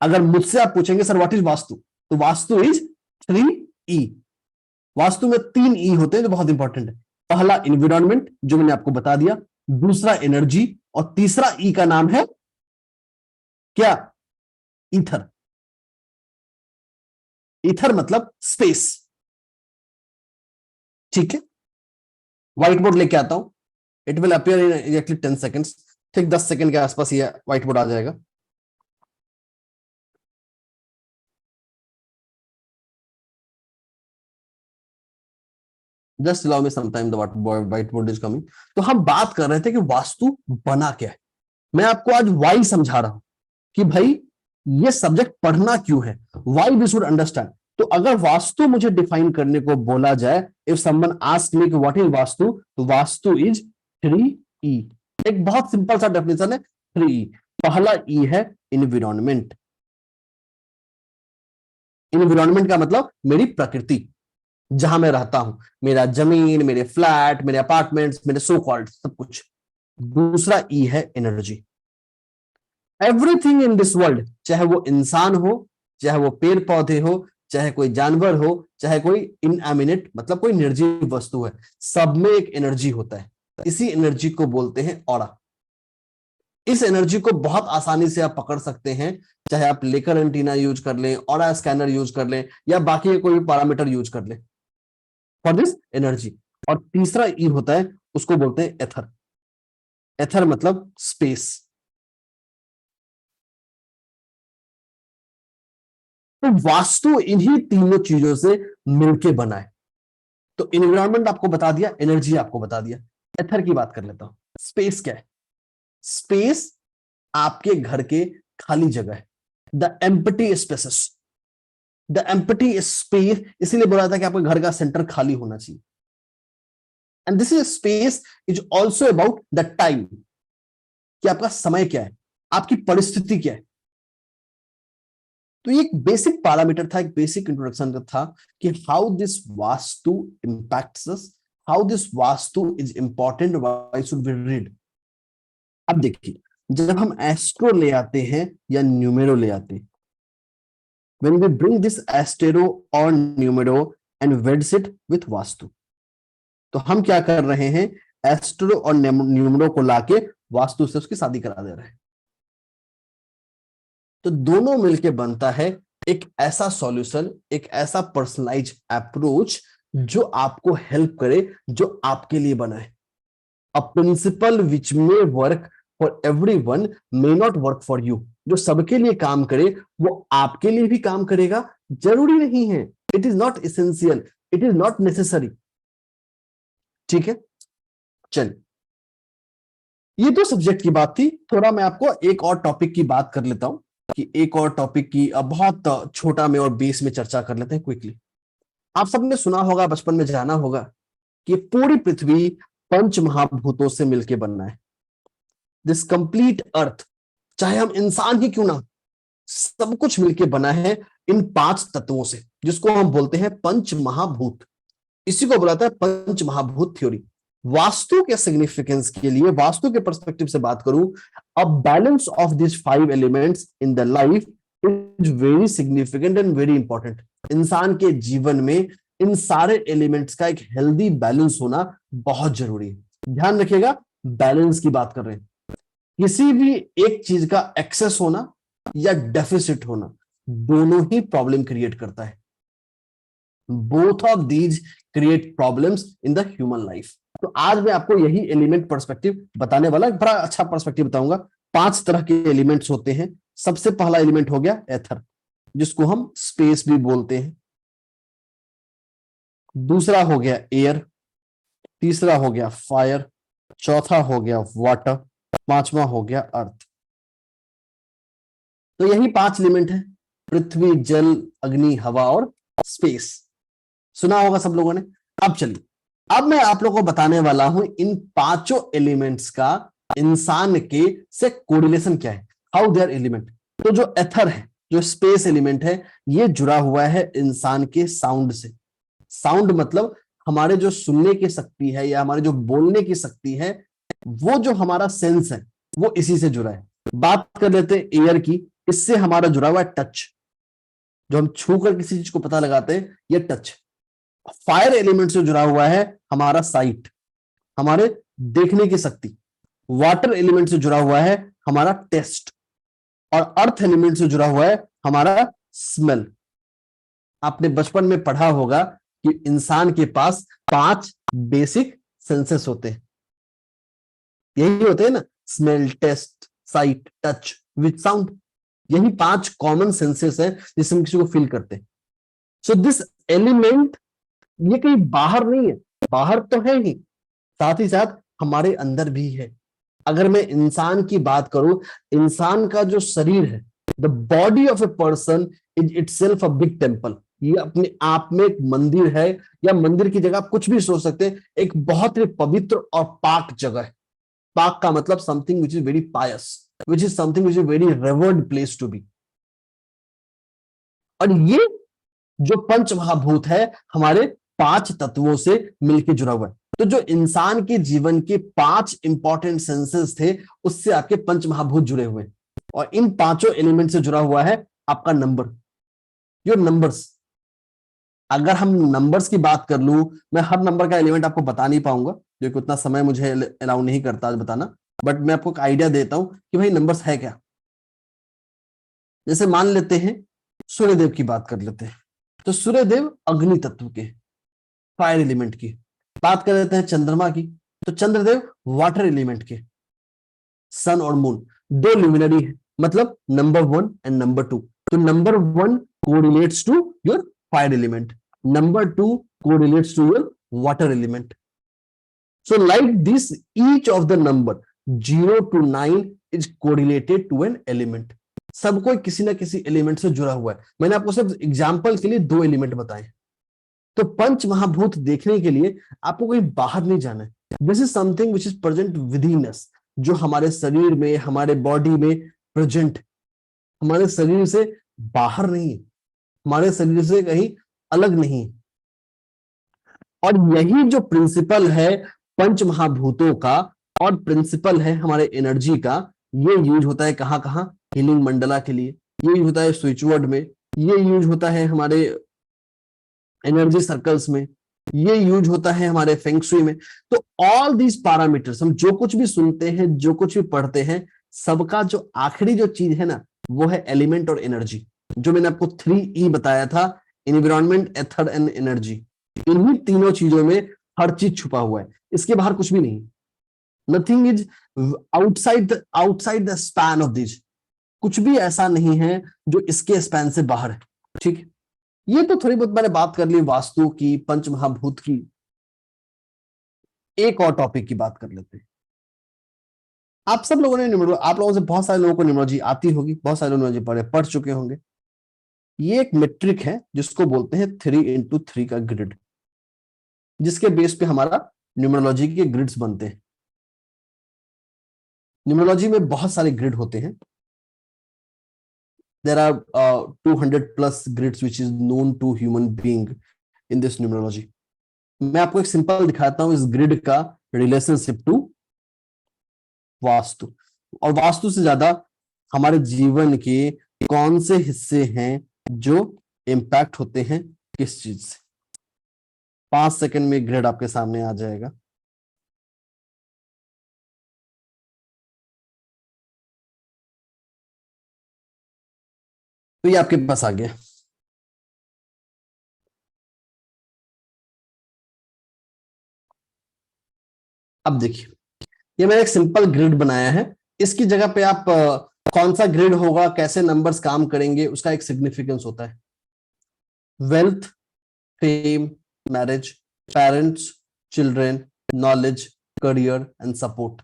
अगर मुझसे आप पूछेंगे सर व्हाट इज वास्तु, तो वास्तु इज 3E। वास्तु में 3E होते हैं जो बहुत इंपॉर्टेंट है। पहला एनवायरनमेंट, जो मैंने आपको बता दिया, दूसरा एनर्जी, और तीसरा E का नाम है क्या? ईथर। ईथर मतलब स्पेस। ठीक है, व्हाइट बोर्ड लेके आता हूं। It will appear in exactly 10 seconds. ठीक 10 सेकेंड के आसपास ये व्हाइट बोर्ड आ जाएगा। Just allow me some time, the white board is coming. तो हम बात कर रहे थे कि वास्तु बना क्या है। मैं आपको आज वाई समझा रहा हूं कि भाई ये सब्जेक्ट पढ़ना क्यों है, वाई वी शुड अंडरस्टैंड। तो अगर वास्तु मुझे डिफाइन करने को बोला जाए, if someone ask me what is vastu, तो वास्तु इज 3E। एक बहुत सिंपल सा डेफिनेशन है 3E। पहला E है इन्वायरमेंट। इन्वायरमेंट का मतलब मेरी प्रकृति, जहां मैं रहता हूं, मेरा जमीन, मेरे फ्लैट, मेरे अपार्टमेंट्स, मेरे सो कॉल्ड सब कुछ। दूसरा E है energy. Everything in this world, चाहे वो इंसान हो, चाहे वो पेड़ पौधे हो, चाहे कोई जानवर हो, चाहे कोई इनएमिनेट मतलब कोई निर्जीव वस्तु है, सब में एक एनर्जी होता है। इसी एनर्जी को बोलते हैं ऑरा। इस एनर्जी को बहुत आसानी से आप पकड़ सकते हैं, चाहे आप लेकर एंटीना यूज कर लें, ऑरा स्कैनर यूज कर लें, या बाकी कोई पैरामीटर यूज कर लें फॉर दिस एनर्जी। और तीसरा ई होता है, उसको बोलते हैं एथर। एथर मतलब स्पेस। तो वास्तु इन्हीं तीनों चीजों से मिलके बना है। तो इन्वायरमेंट आपको बता दिया, एनर्जी आपको बता दिया, एथर की बात कर लेता हूं। स्पेस क्या है? स्पेस आपके घर के खाली जगह है, the empty spaces. The empty space इसीलिए बोला था कि आपके घर का सेंटर खाली होना चाहिए। And this is space is also about the time, कि आपका समय क्या है, आपकी परिस्थिति क्या है। तो ये एक बेसिक पैरामीटर था, एक बेसिक इंट्रोडक्शन था कि how this vastu impacts us, how this vastu is important, why should we read. अब देखिए, जब हम एस्ट्रो ले आते हैं या न्यूमेरो ले आते हैं, when we bring this astero or numero and weds it with vastu, तो हम क्या कर रहे हैं, एस्ट्रो और न्यूमरो को लाके वास्तु से उसकी शादी करा दे रहे हैं। तो दोनों मिलके बनता है एक ऐसा सॉल्यूशन, एक ऐसा पर्सनलाइज अप्रोच जो आपको हेल्प करे, जो आपके लिए बना है। A principle which may work for everyone may not work for you. जो सबके लिए काम करे वो आपके लिए भी काम करेगा, जरूरी नहीं है, it is not essential, it is not necessary. ठीक है, चलिए, ये तो सब्जेक्ट की बात थी। थोड़ा मैं आपको एक और टॉपिक की बात कर लेता हूं, कि एक और टॉपिक की बहुत छोटा में और बेस में चर्चा कर लेते हैं क्विकली। आप सबने सुना होगा, बचपन में जाना होगा कि पूरी पृथ्वी पंच महाभूतों से मिलकर बनना है। दिस कंप्लीट अर्थ, चाहे हम इंसान ही क्यों ना, सब कुछ मिलकर बना है इन 5 तत्वों से, जिसको हम बोलते हैं पंच महाभूत। इसी को बुलाता है पंच महाभूत थ्योरी। वास्तु के सिग्निफिकेंस के लिए, वास्तु के पर्सपेक्टिव से बात करूं, a balance of this 5 elements in the life is very significant and very important. इंसान के जीवन में इन सारे एलिमेंट्स का एक हेल्दी बैलेंस होना बहुत जरूरी है। ध्यान रखिएगा, बैलेंस की बात कर रहे हैं। किसी भी एक चीज का एक्सेस होना या डेफिसिट होना, दोनों ही प्रॉब्लम क्रिएट करता है। Both of these create problems in the human life. तो आज मैं आपको यही एलिमेंट पर्सपेक्टिव बताने वाला, बड़ा अच्छा पर्सपेक्टिव बताऊंगा। 5 तरह के एलिमेंट्स होते हैं। सबसे पहला एलिमेंट हो गया एथर, जिसको हम स्पेस भी बोलते हैं। दूसरा हो गया एयर, तीसरा हो गया फायर, चौथा हो गया वाटर, पांचवा हो गया अर्थ। तो यही 5 एलिमेंट है, पृथ्वी, जल, अग्नि, हवा और स्पेस। सुना होगा सब लोगों ने। अब चलिए, अब मैं आप लोगों को बताने वाला हूं इन 5 एलिमेंट्स का इंसान के से कोरिलेशन क्या है, हाउ देयर एलिमेंट। तो जो एथर है, जो स्पेस एलिमेंट है, ये जुड़ा हुआ है इंसान के साउंड से। साउंड मतलब हमारे जो सुनने की शक्ति है या हमारे जो बोलने की शक्ति है, वो जो हमारा सेंस है वो इसी से जुड़ा है। बात कर लेते हैं एयर की, इससे हमारा जुड़ा हुआ है टच, जो हम छू कर किसी चीज को पता लगाते हैं, ये टच। फायर एलिमेंट से जुड़ा हुआ है हमारा साइट, हमारे देखने की शक्ति। वाटर एलिमेंट से जुड़ा हुआ है हमारा टेस्ट, और अर्थ एलिमेंट से जुड़ा हुआ है हमारा स्मेल। आपने बचपन में पढ़ा होगा कि इंसान के पास 5 बेसिक सेंसेस होते हैं, यही होते हैं ना, smell, taste, sight, touch with sound. यही 5 कॉमन सेंसेस है जिससे हम किसी को फील करते हैं। सो दिस एलिमेंट, ये कहीं बाहर नहीं है, बाहर तो है ही, साथ ही साथ हमारे अंदर भी है। अगर मैं इंसान की बात करूं, इंसान का जो शरीर है, the body of a person is itself a big temple. ये अपने आप में एक मंदिर है, या मंदिर की जगह आप कुछ भी सोच सकते हैं, एक बहुत ही पवित्र और पाक जगह है। पाक का मतलब something which is very pious, which is something which is very revered place to be. और ये जो पंच महाभूत है, हमारे 5 तत्वों से मिलकर जुड़ा हुआ है। तो जो इंसान के जीवन के 5 इंपॉर्टेंट सेंसेस थे, उससे आपके पंच महाभूत जुड़े हुए हैं। और इन 5 एलिमेंट से जुड़ा हुआ है आपका नंबर, योर नंबर्स। अगर हम नंबर्स की बात कर लूं, मैं हर नंबर का एलिमेंट आपको बता नहीं पाऊंगा, क्योंकि उतना समय मुझे अलाउ नहीं करता आज बताना, बट मैं आपको एक आइडिया देता हूं कि भाई नंबर्स है क्या। जैसे मान लेते हैं सूर्यदेव की बात कर लेते हैं, तो सूर्यदेव अग्नि तत्व के, फायर एलिमेंट की। बात कर लेते हैं चंद्रमा की, तो चंद्रदेव वाटर एलिमेंट के। सन और मून 2 ल्यूमिनरी है, मतलब नंबर 1 एंड नंबर 2। तो number 1 correlates to your fire element, number 2 correlates to your water element. So like this, each of the number 0 to 9 is correlated to an element. सब कोई किसी ना किसी एलिमेंट से जुड़ा हुआ है। मैंने आपको सिर्फ एग्जांपल के लिए 2 एलिमेंट बताए। तो पंच महाभूत देखने के लिए आपको कहीं बाहर नहीं जाना है। This is something which is present within us, जो हमारे शरीर में, हमारे बॉडी में प्रेजेंट, हमारे शरीर से बाहर नहीं है, हमारे शरीर से कहीं अलग नहीं है। और यही जो प्रिंसिपल है पंच महाभूतों का, और प्रिंसिपल है हमारे एनर्जी का, ये यूज होता है कहां कहां, हीलिंग मंडला के लिए, ये यूज होता है स्विच वर्ड में, ये यूज होता है हमारे एनर्जी सर्कल्स में, ये यूज होता है हमारे फेंग शुई में। तो ऑल दीज पैरामीटर्स, हम जो कुछ भी सुनते हैं, जो कुछ भी पढ़ते हैं, सबका जो आखिरी जो चीज है ना, वो है एलिमेंट और एनर्जी। जो मैंने आपको 3E बताया था, एनवायरमेंट, एथर एंड एनर्जी। इन्हीं तीनों चीजों में हर चीज छुपा हुआ है, इसके बाहर कुछ भी नहीं। Nothing is outside the span of this. कुछ भी ऐसा नहीं है जो इसके स्पैन से बाहर है। ठीक है, ये तो थोड़ी बहुत मैंने बात कर ली वास्तु की, पंच महाभूत की। एक और टॉपिक की बात कर लेते हैं। आप सब लोगों ने आप लोगों से बहुत सारे लोगों को न्यूमरोलॉजी आती होगी, बहुत सारे न्यूमरोलॉजी पढ़ चुके होंगे। ये एक मेट्रिक है जिसको बोलते हैं 3x3 का ग्रिड, जिसके बेस पे हमारा न्यूमरोलॉजी के ग्रिड्स बनते हैं। न्यूमरोलॉजी में बहुत सारे ग्रिड होते हैं। There are 200 plus grids which is known to human being in this numerology. मैं आपको एक सिंपल दिखाता हूं इस ग्रिड का रिलेशनशिप टू वास्तु, और वास्तु से ज्यादा हमारे जीवन के कौन से हिस्से हैं जो इंपैक्ट होते हैं किस चीज से। 5 सेकंड में ग्रिड आपके सामने आ जाएगा। तो ये आपके पास आ गया। अब देखिए, ये मैंने एक सिंपल ग्रिड बनाया है। इसकी जगह पे आप कौन सा ग्रिड होगा, कैसे नंबर्स काम करेंगे, उसका एक सिग्निफिकेंस होता है। Wealth, fame, marriage, parents, children, knowledge, career and support.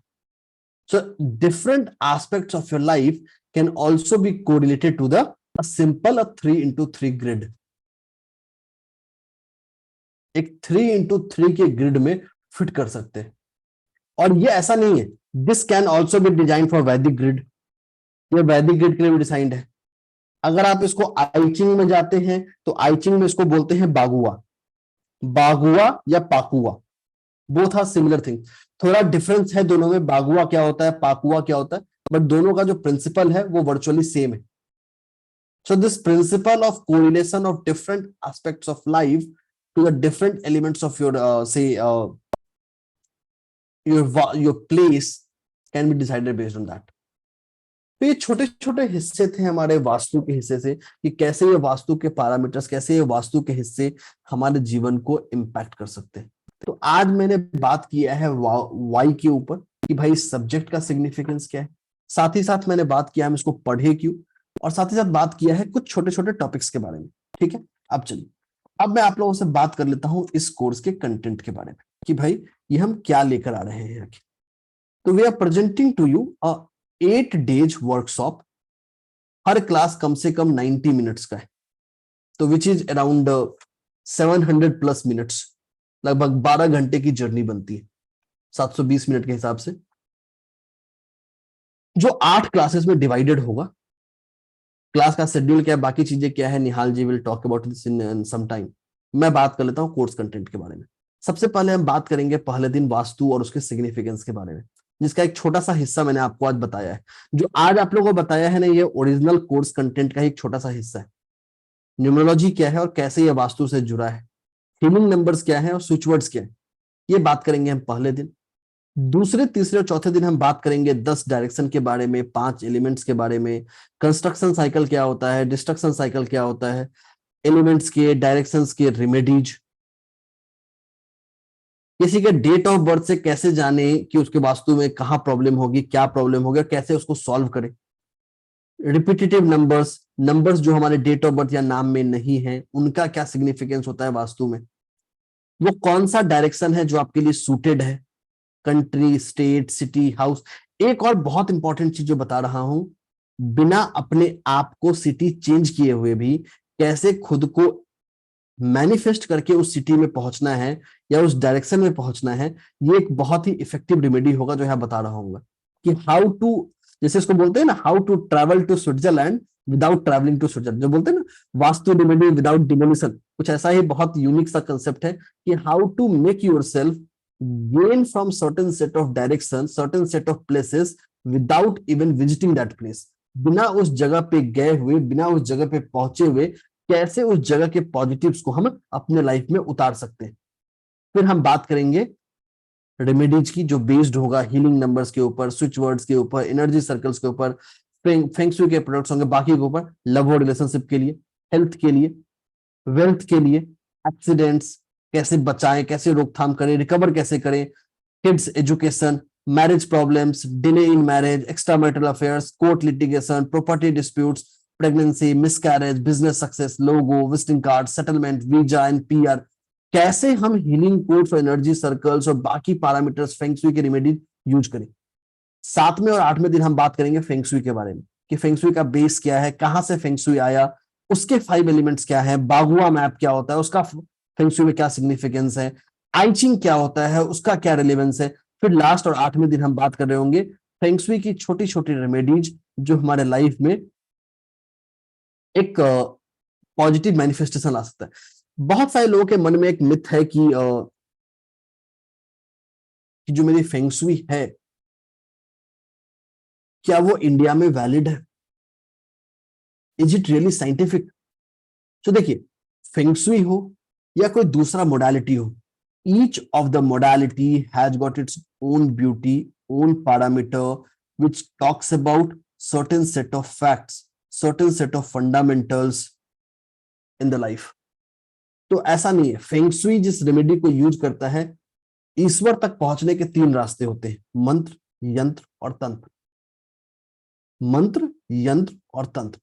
So different aspects of your life can also be correlated to the a simple 3x3 grid. एक 3x3 के ग्रिड में फिट कर सकते हैं। और ये ऐसा नहीं है, this can also be design for वैदिक ग्रिड। ये वैदिक ग्रिड के लिए भी डिजाइंड है। अगर आप इसको आई चिंग में जाते हैं तो आई चिंग में इसको बोलते हैं बागुआ, बागुआ या pakua. Both are similar thing. थोड़ा डिफरेंस है दोनों में, बागुआ क्या होता है, पाकुआ क्या होता है, बट दोनों का जो प्रिंसिपल है वो वर्चुअली सेम है। So this principle of correlation of different aspects of life to the different elements of your your place can be decided based on that. तो ये छोटे छोटे हिस्से थे हमारे वास्तु के हिस्से से, कि कैसे ये वास्तु के पैरामीटर्स, कैसे ये वास्तु के हिस्से हमारे जीवन को इम्पैक्ट कर सकते हैं। तो आज मैंने बात किया है वाई के ऊपर, कि भाई सब्जेक्ट का सिग्निफिकेंस क्या है। साथ ही साथ मैंने बात किया हम इसको पढ़े क्यों, और साथ ही साथ बात किया है कुछ छोटे छोटे टॉपिक्स के बारे में। ठीक है, अब चलिए, अब मैं आप लोगों से बात कर लेता हूं इस कोर्स के कंटेंट के बारे में, कि भाई ये हम क्या लेकर आ रहे हैं आगे। तो we are presenting to you 8 days workshop. हर क्लास कम से कम 90 मिनट्स का है, तो which is around 700 plus minutes, लगभग 12 घंटे की जर्नी बनती है 720 मिनट के हिसाब से, जो 8 क्लासेस में डिवाइडेड होगा। क्लास का शेड्यूल क्या है, बाकी चीजें क्या है, Nihal ji will talk about this in some time. मैं बात कर लेता हूँ कोर्स कंटेंट के बारे में। सबसे पहले हम बात करेंगे पहले दिन वास्तु और उसके सिग्निफिकेंस के बारे में, जिसका एक छोटा सा हिस्सा मैंने आपको आज बताया है। जो आज आप लोगों को बताया है ना, ये ओरिजिनल कोर्स कंटेंट का एक छोटा सा हिस्सा है। न्यूमरोलॉजी क्या है और कैसे ये वास्तु से जुड़ा है, हीलिंग नंबर्स क्या है और स्विच वर्ड्स क्या है, ये बात करेंगे हम पहले दिन। दूसरे, तीसरे और चौथे दिन हम बात करेंगे 10 डायरेक्शन के बारे में, 5 एलिमेंट्स के बारे में, कंस्ट्रक्शन साइकिल क्या होता है, डिस्ट्रक्शन साइकिल क्या होता है, एलिमेंट्स के, डायरेक्शंस के रेमेडीज, किसी के डेट ऑफ बर्थ से कैसे जाने कि उसके वास्तु में कहाँ प्रॉब्लम होगी, क्या प्रॉब्लम होगी, कैसे उसको सॉल्व करें। रिपीटेटिव नंबर्स, नंबर्स जो हमारे डेट ऑफ बर्थ या नाम में नहीं है, उनका क्या सिग्निफिकेंस होता है वास्तु में, वो कौन सा डायरेक्शन है जो आपके लिए सूटेड है, कंट्री, स्टेट, सिटी, हाउस। एक और बहुत इंपॉर्टेंट चीज जो बता रहा हूं, बिना अपने आप को सिटी चेंज किए हुए भी कैसे खुद को मैनिफेस्ट करके उस सिटी में पहुंचना है या उस डायरेक्शन में पहुंचना है, ये एक बहुत ही इफेक्टिव रेमेडी होगा जो यहाँ बता रहा हूँ कि हाउ टू, जैसे इसको बोलते हैं ना, how to travel to Switzerland without travelling to Switzerland, जो बोलते हैं ना वास्तु रेमेडी विदाउट डिमोलिशन, कुछ ऐसा ही बहुत यूनिक सा कंसेप्ट है कि how to make yourself gain from certain set of direction, certain set of places without even visiting that place. बिना उस जगह पे गए हुए, बिना उस जगह पे पहुंचे हुए, कैसे उस जगह के पॉजिटिव्स को हम अपने लाइफ में उतार सकते हैं। फिर हम बात करेंगे रेमेडीज की, जो बेस्ड होगा हीलिंग नंबर्स के ऊपर, स्विच वर्ड्स के ऊपर, एनर्जी सर्कल्स के ऊपर, फेंग शुई के प्रोडक्ट्स होंगे बाकी के ऊपर, लव और रिलेशनशिप के लिए, हेल्थ के लिए, वेल्थ के लिए, एक्सीडेंट्स कैसे बचाएं, कैसे रोकथाम करें, रिकवर कैसे करें, kids education, marriage problems, delay in marriage, extra marital affairs, court litigation, property disputes, pregnancy, miscarriage, business success, logo, visiting card, settlement, visa and PR, कैसे हम हीलिंग कोड्स और एनर्जी सर्कल्स और बाकी पैरामीटर्स फेंग शुई के रेमेडी यूज करें। 7वें और 8वें दिन हम बात करेंगे फेंग शुई के बारे में कि फेंग शुई का बेस क्या है, कहां से फेंग शुई आया, उसके 5 एलिमेंट्स क्या है, बागुआ मैप क्या होता है, उसका फेंग शुई में क्या सिग्निफिकेंस है, आइचिंग क्या होता है, उसका क्या रिलेवेंस है। फिर लास्ट और 8वें दिन हम बात कर रहे होंगे फेंग शुई की छोटी छोटी रेमेडीज जो हमारे लाइफ में एक पॉजिटिव मैनिफेस्टेशन ला सकता है। बहुत सारे लोगों के मन में एक मिथ है कि जो मेरी फेंग शुई है क्या वो इंडिया में वैलिड है, इज इट रियली साइंटिफिक। तो देखिए, फेंग शुई हो या कोई दूसरा मोडालिटी हो, each of the modality has got its own beauty, own parameter which talks about certain set of facts, certain set of fundamentals in the life। तो ऐसा नहीं है, फेंग शुई जिस रेमेडी को यूज करता है, ईश्वर तक पहुंचने के 3 रास्ते होते हैं, मंत्र, यंत्र और तंत्र। मंत्र, यंत्र और तंत्र।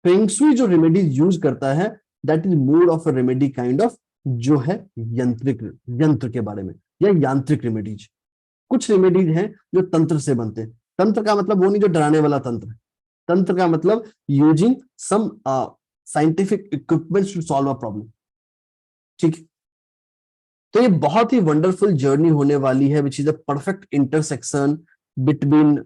फेंग शुई जो रेमेडी यूज करता है that is more of a remedy kind of, जो है यंत्रिक, यंत्र के बारे में या यांत्रिक रेमेडीज। कुछ रेमेडीज हैं जो तंत्र से बनते हैं। तंत्र का मतलब वो नहीं जो डराने वाला तंत्र है, तंत्र का मतलब using some scientific equipments to solve a problem. ठीक है, तो ये बहुत ही वंडरफुल जर्नी होने वाली है which is a perfect intersection between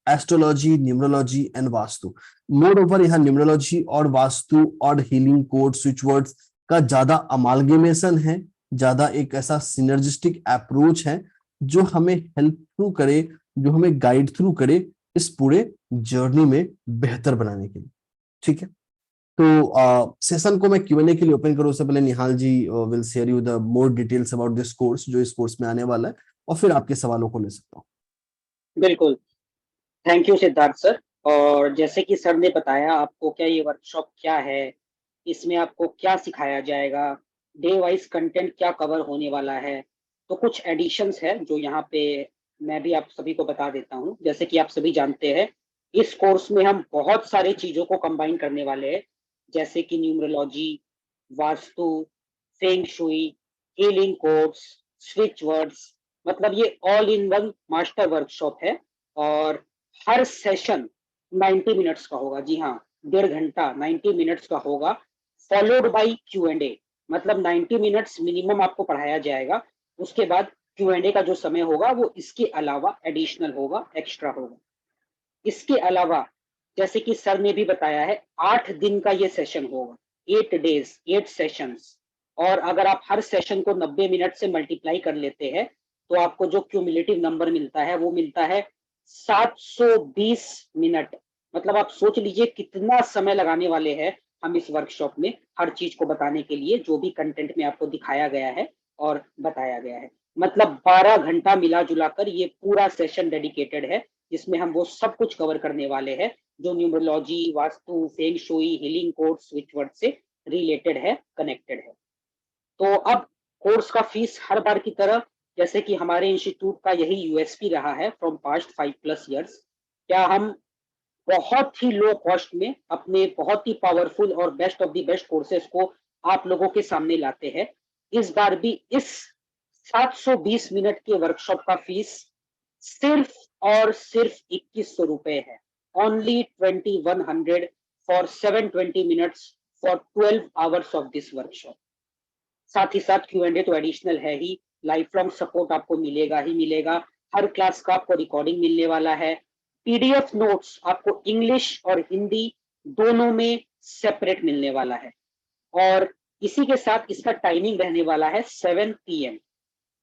astrology, numerology and vastu. More over यहाँ न्यूमरोलॉजी और वास्तु और हीलिंग कोड, स्विच वर्ड्स का ज्यादा अमालगेमेशन है, ज्यादा एक ऐसा सिनर्जिस्टिक अप्रोच है जो हमें हेल्प थ्रू करे, जो हमें गाइड थ्रू करे इस पूरे जर्नी में बेहतर बनाने के लिए। ठीक है, तो सेशन को मैं Q&A के लिए ओपन करूं उससे पहले Nihal ji will share you the more details about this course, जो इस कोर्स में आने वाला है, और फिर आपके सवालों को ले सकता हूँ। बिल्कुल, थैंक यू सिद्धार्थ सर। और जैसे कि सर ने बताया आपको क्या ये वर्कशॉप क्या है, इसमें आपको क्या सिखाया जाएगा, डे वाइज कंटेंट क्या कवर होने वाला है, तो कुछ एडिशंस है जो यहाँ पे मैं भी आप सभी को बता देता हूँ। जैसे कि आप सभी जानते हैं, इस कोर्स में हम बहुत सारे चीजों को कंबाइन करने वाले हैं, जैसे कि numerology, vastu, feng shui, healing codes, switch words, मतलब ये all in one master workshop है। और हर सेशन 90 मिनट्स का होगा। जी हाँ, 1.5 घंटा 90 मिनट्स का होगा, फॉलोड बाई Q&A। मतलब 90 मिनट्स मिनिमम आपको पढ़ाया जाएगा, उसके बाद Q&A का जो समय होगा वो इसके अलावा एडिशनल होगा, एक्स्ट्रा होगा। इसके अलावा जैसे कि सर ने भी बताया है, 8 दिन का ये सेशन होगा, 8 डेज 8 सेशंस। और अगर आप हर सेशन को 90 मिनट से मल्टीप्लाई कर लेते हैं तो आपको जो क्यूमुलेटिव नंबर मिलता है वो मिलता है 720 मिनट। मतलब आप सोच लीजिए कितना समय लगाने वाले हैं हम इस वर्कशॉप में, हर चीज को बताने के लिए जो भी कंटेंट में आपको दिखाया गया है और बताया गया है। मतलब 12 घंटा मिला जुला कर ये पूरा सेशन डेडिकेटेड है, जिसमें हम वो सब कुछ कवर करने वाले हैं जो numerology, vastu, feng shui, healing code, switch word से रिलेटेड है, कनेक्टेड है। तो अब कोर्स का फीस हर बार की तरह, जैसे कि हमारे इंस्टीट्यूट का यही यूएसपी रहा है फ्रॉम पास्ट 5+ ईयर्स, क्या हम बहुत ही लो कॉस्ट में अपने बहुत ही पावरफुल और best of the best courses को आप लोगों के सामने लाते हैं। इस बार भी इस 720 मिनट के वर्कशॉप का फीस सिर्फ और सिर्फ 2100 रुपए है। Only 2100 for 720 minutes for 12 hours of this workshop. साथ ही साथ Q&A तो एडिशनल है ही, लाइफ लॉन्ग सपोर्ट आपको मिलेगा ही मिलेगा। हर क्लास का आपको रिकॉर्डिंग मिलने वाला है। PDF नोट्स आपको इंग्लिश और हिंदी दोनों में सेपरेट मिलने वाला है। और इसी के साथ इसका टाइमिंग रहने वाला है 7 PM,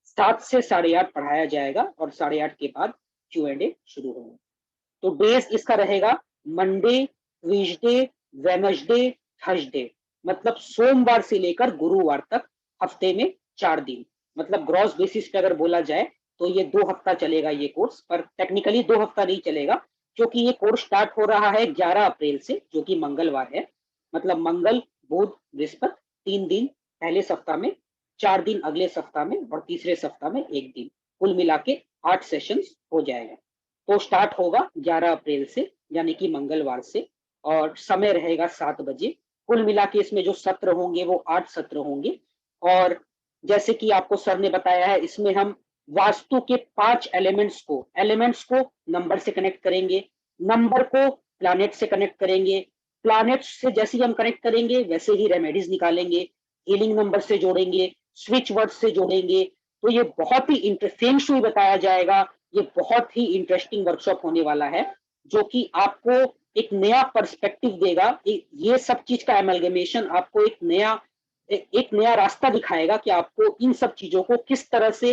7 से 8:30 पढ़ाया जाएगा और 8:30 के बाद Q&A शुरू होगा। तो डेज इसका रहेगा मंडे, ट्यूसडे, वेडनेसडे, थर्सडे। मतलब सोमवार से लेकर गुरुवार तक हफ्ते में 4 दिन, मतलब ग्रॉस बेसिस पे अगर बोला जाए तो ये 2 हफ्ता चलेगा ये कोर्स, पर टेक्निकली 2 हफ्ता नहीं चलेगा क्योंकि ये कोर्स स्टार्ट हो रहा है 11 अप्रैल से, जो कि मंगलवार है। मतलब मंगल बुध बृहस्पति 3 दिन पहले सप्ताह में, 4 दिन अगले सप्ताह में और तीसरे सप्ताह में 1 दिन, कुल मिला के 8 सेशंस हो जाएगा। तो स्टार्ट होगा 11 अप्रैल से यानी कि मंगलवार से, और समय रहेगा 7 बजे। कुल मिला के इसमें जो सत्र होंगे वो 8 सत्र होंगे। और जैसे कि आपको सर ने बताया है, इसमें हम वास्तु के 5 एलिमेंट्स को नंबर से कनेक्ट करेंगे, नंबर को प्लैनेट से कनेक्ट करेंगे, प्लैनेट से जैसे ही हम कनेक्ट करेंगे वैसे ही रेमेडीज निकालेंगे, हीलिंग नंबर से जोड़ेंगे, स्विच वर्ड से जोड़ेंगे। तो ये बहुत ही फेंग शुई बताया जाएगा। ये बहुत ही इंटरेस्टिंग वर्कशॉप होने वाला है, जो कि आपको एक नया पर्सपेक्टिव देगा। ये सब चीज का एमलगमेशन आपको एक नया रास्ता दिखाएगा कि आपको इन सब चीजों को किस तरह से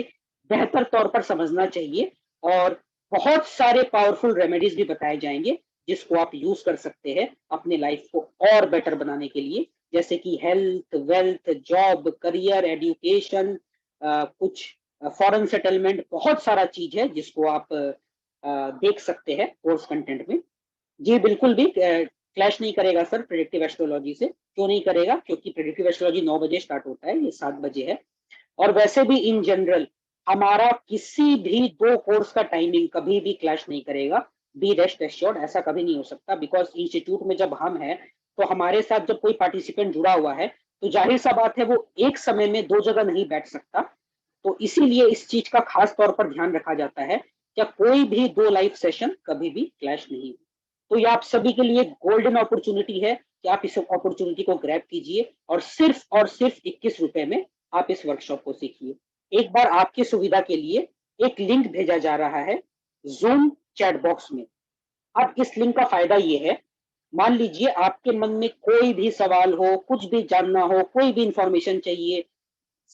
बेहतर तौर पर समझना चाहिए। और बहुत सारे पावरफुल रेमेडीज भी बताए जाएंगे जिसको आप यूज कर सकते हैं अपने लाइफ को और बेटर बनाने के लिए, जैसे कि health, wealth, job, career, education, कुछ फॉरेन सेटलमेंट, बहुत सारा चीज है जिसको आप देख सकते हैं कोर्स कंटेंट में। जी बिल्कुल भी क्लैश नहीं करेगा सर प्रेडिक्टिव एस्ट्रोलॉजी से। क्यों नहीं करेगा? क्योंकि प्रेडिक्टिव एस्ट्रोलॉजी 9 बजे स्टार्ट होता है, ये 7 बजे है। और वैसे भी इन जनरल हमारा किसी भी 2 कोर्स का टाइमिंग कभी भी क्लैश नहीं करेगा। बी रेस्ट एश्योर्ड, ऐसा कभी नहीं हो सकता। बिकॉज इंस्टीट्यूट में जब हम हैं तो हमारे साथ जब कोई पार्टिसिपेंट जुड़ा हुआ है तो जाहिर सा बात है वो एक समय में 2 जगह नहीं बैठ सकता। तो इसीलिए इस चीज का खास तौर पर ध्यान रखा जाता है कि कोई भी 2 लाइव सेशन कभी भी क्लैश नहीं। तो ये आप सभी के लिए गोल्डन अपॉर्चुनिटी है कि आप इस अपॉर्चुनिटी को ग्रैब कीजिए और सिर्फ 21 रुपए में आप इस वर्कशॉप को सीखिए। एक बार आपकी सुविधा के लिए एक लिंक भेजा जा रहा है जूम चैट बॉक्स में। अब इस लिंक का फायदा ये है, मान लीजिए आपके मन में कोई भी सवाल हो, कुछ भी जानना हो, कोई भी इंफॉर्मेशन चाहिए,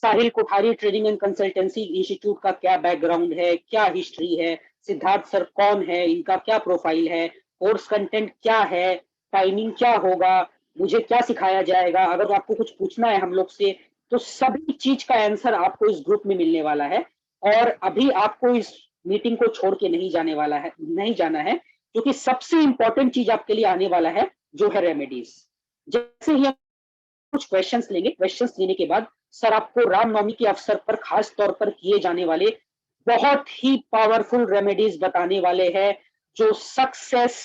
Sahil Kothari training and consultancy institute का क्या बैकग्राउंड है, क्या हिस्ट्री है, सिद्धार्थ सर कौन है, इनका क्या प्रोफाइल है, कोर्स कंटेंट क्या है, टाइमिंग क्या होगा, मुझे क्या सिखाया जाएगा, अगर आपको कुछ पूछना है हम लोग से तो सभी चीज का आंसर आपको इस ग्रुप में मिलने वाला है। और अभी आपको इस मीटिंग को छोड़ के नहीं जाना है, क्योंकि सबसे इंपॉर्टेंट चीज आपके लिए आने वाला है जो है रेमेडीज। जैसे ही कुछ क्वेश्चंस लेंगे, क्वेश्चंस लेने के बाद सर आपको रामनवमी के अवसर पर खास तौर पर किए जाने वाले बहुत ही पावरफुल रेमेडीज बताने वाले हैं, जो सक्सेस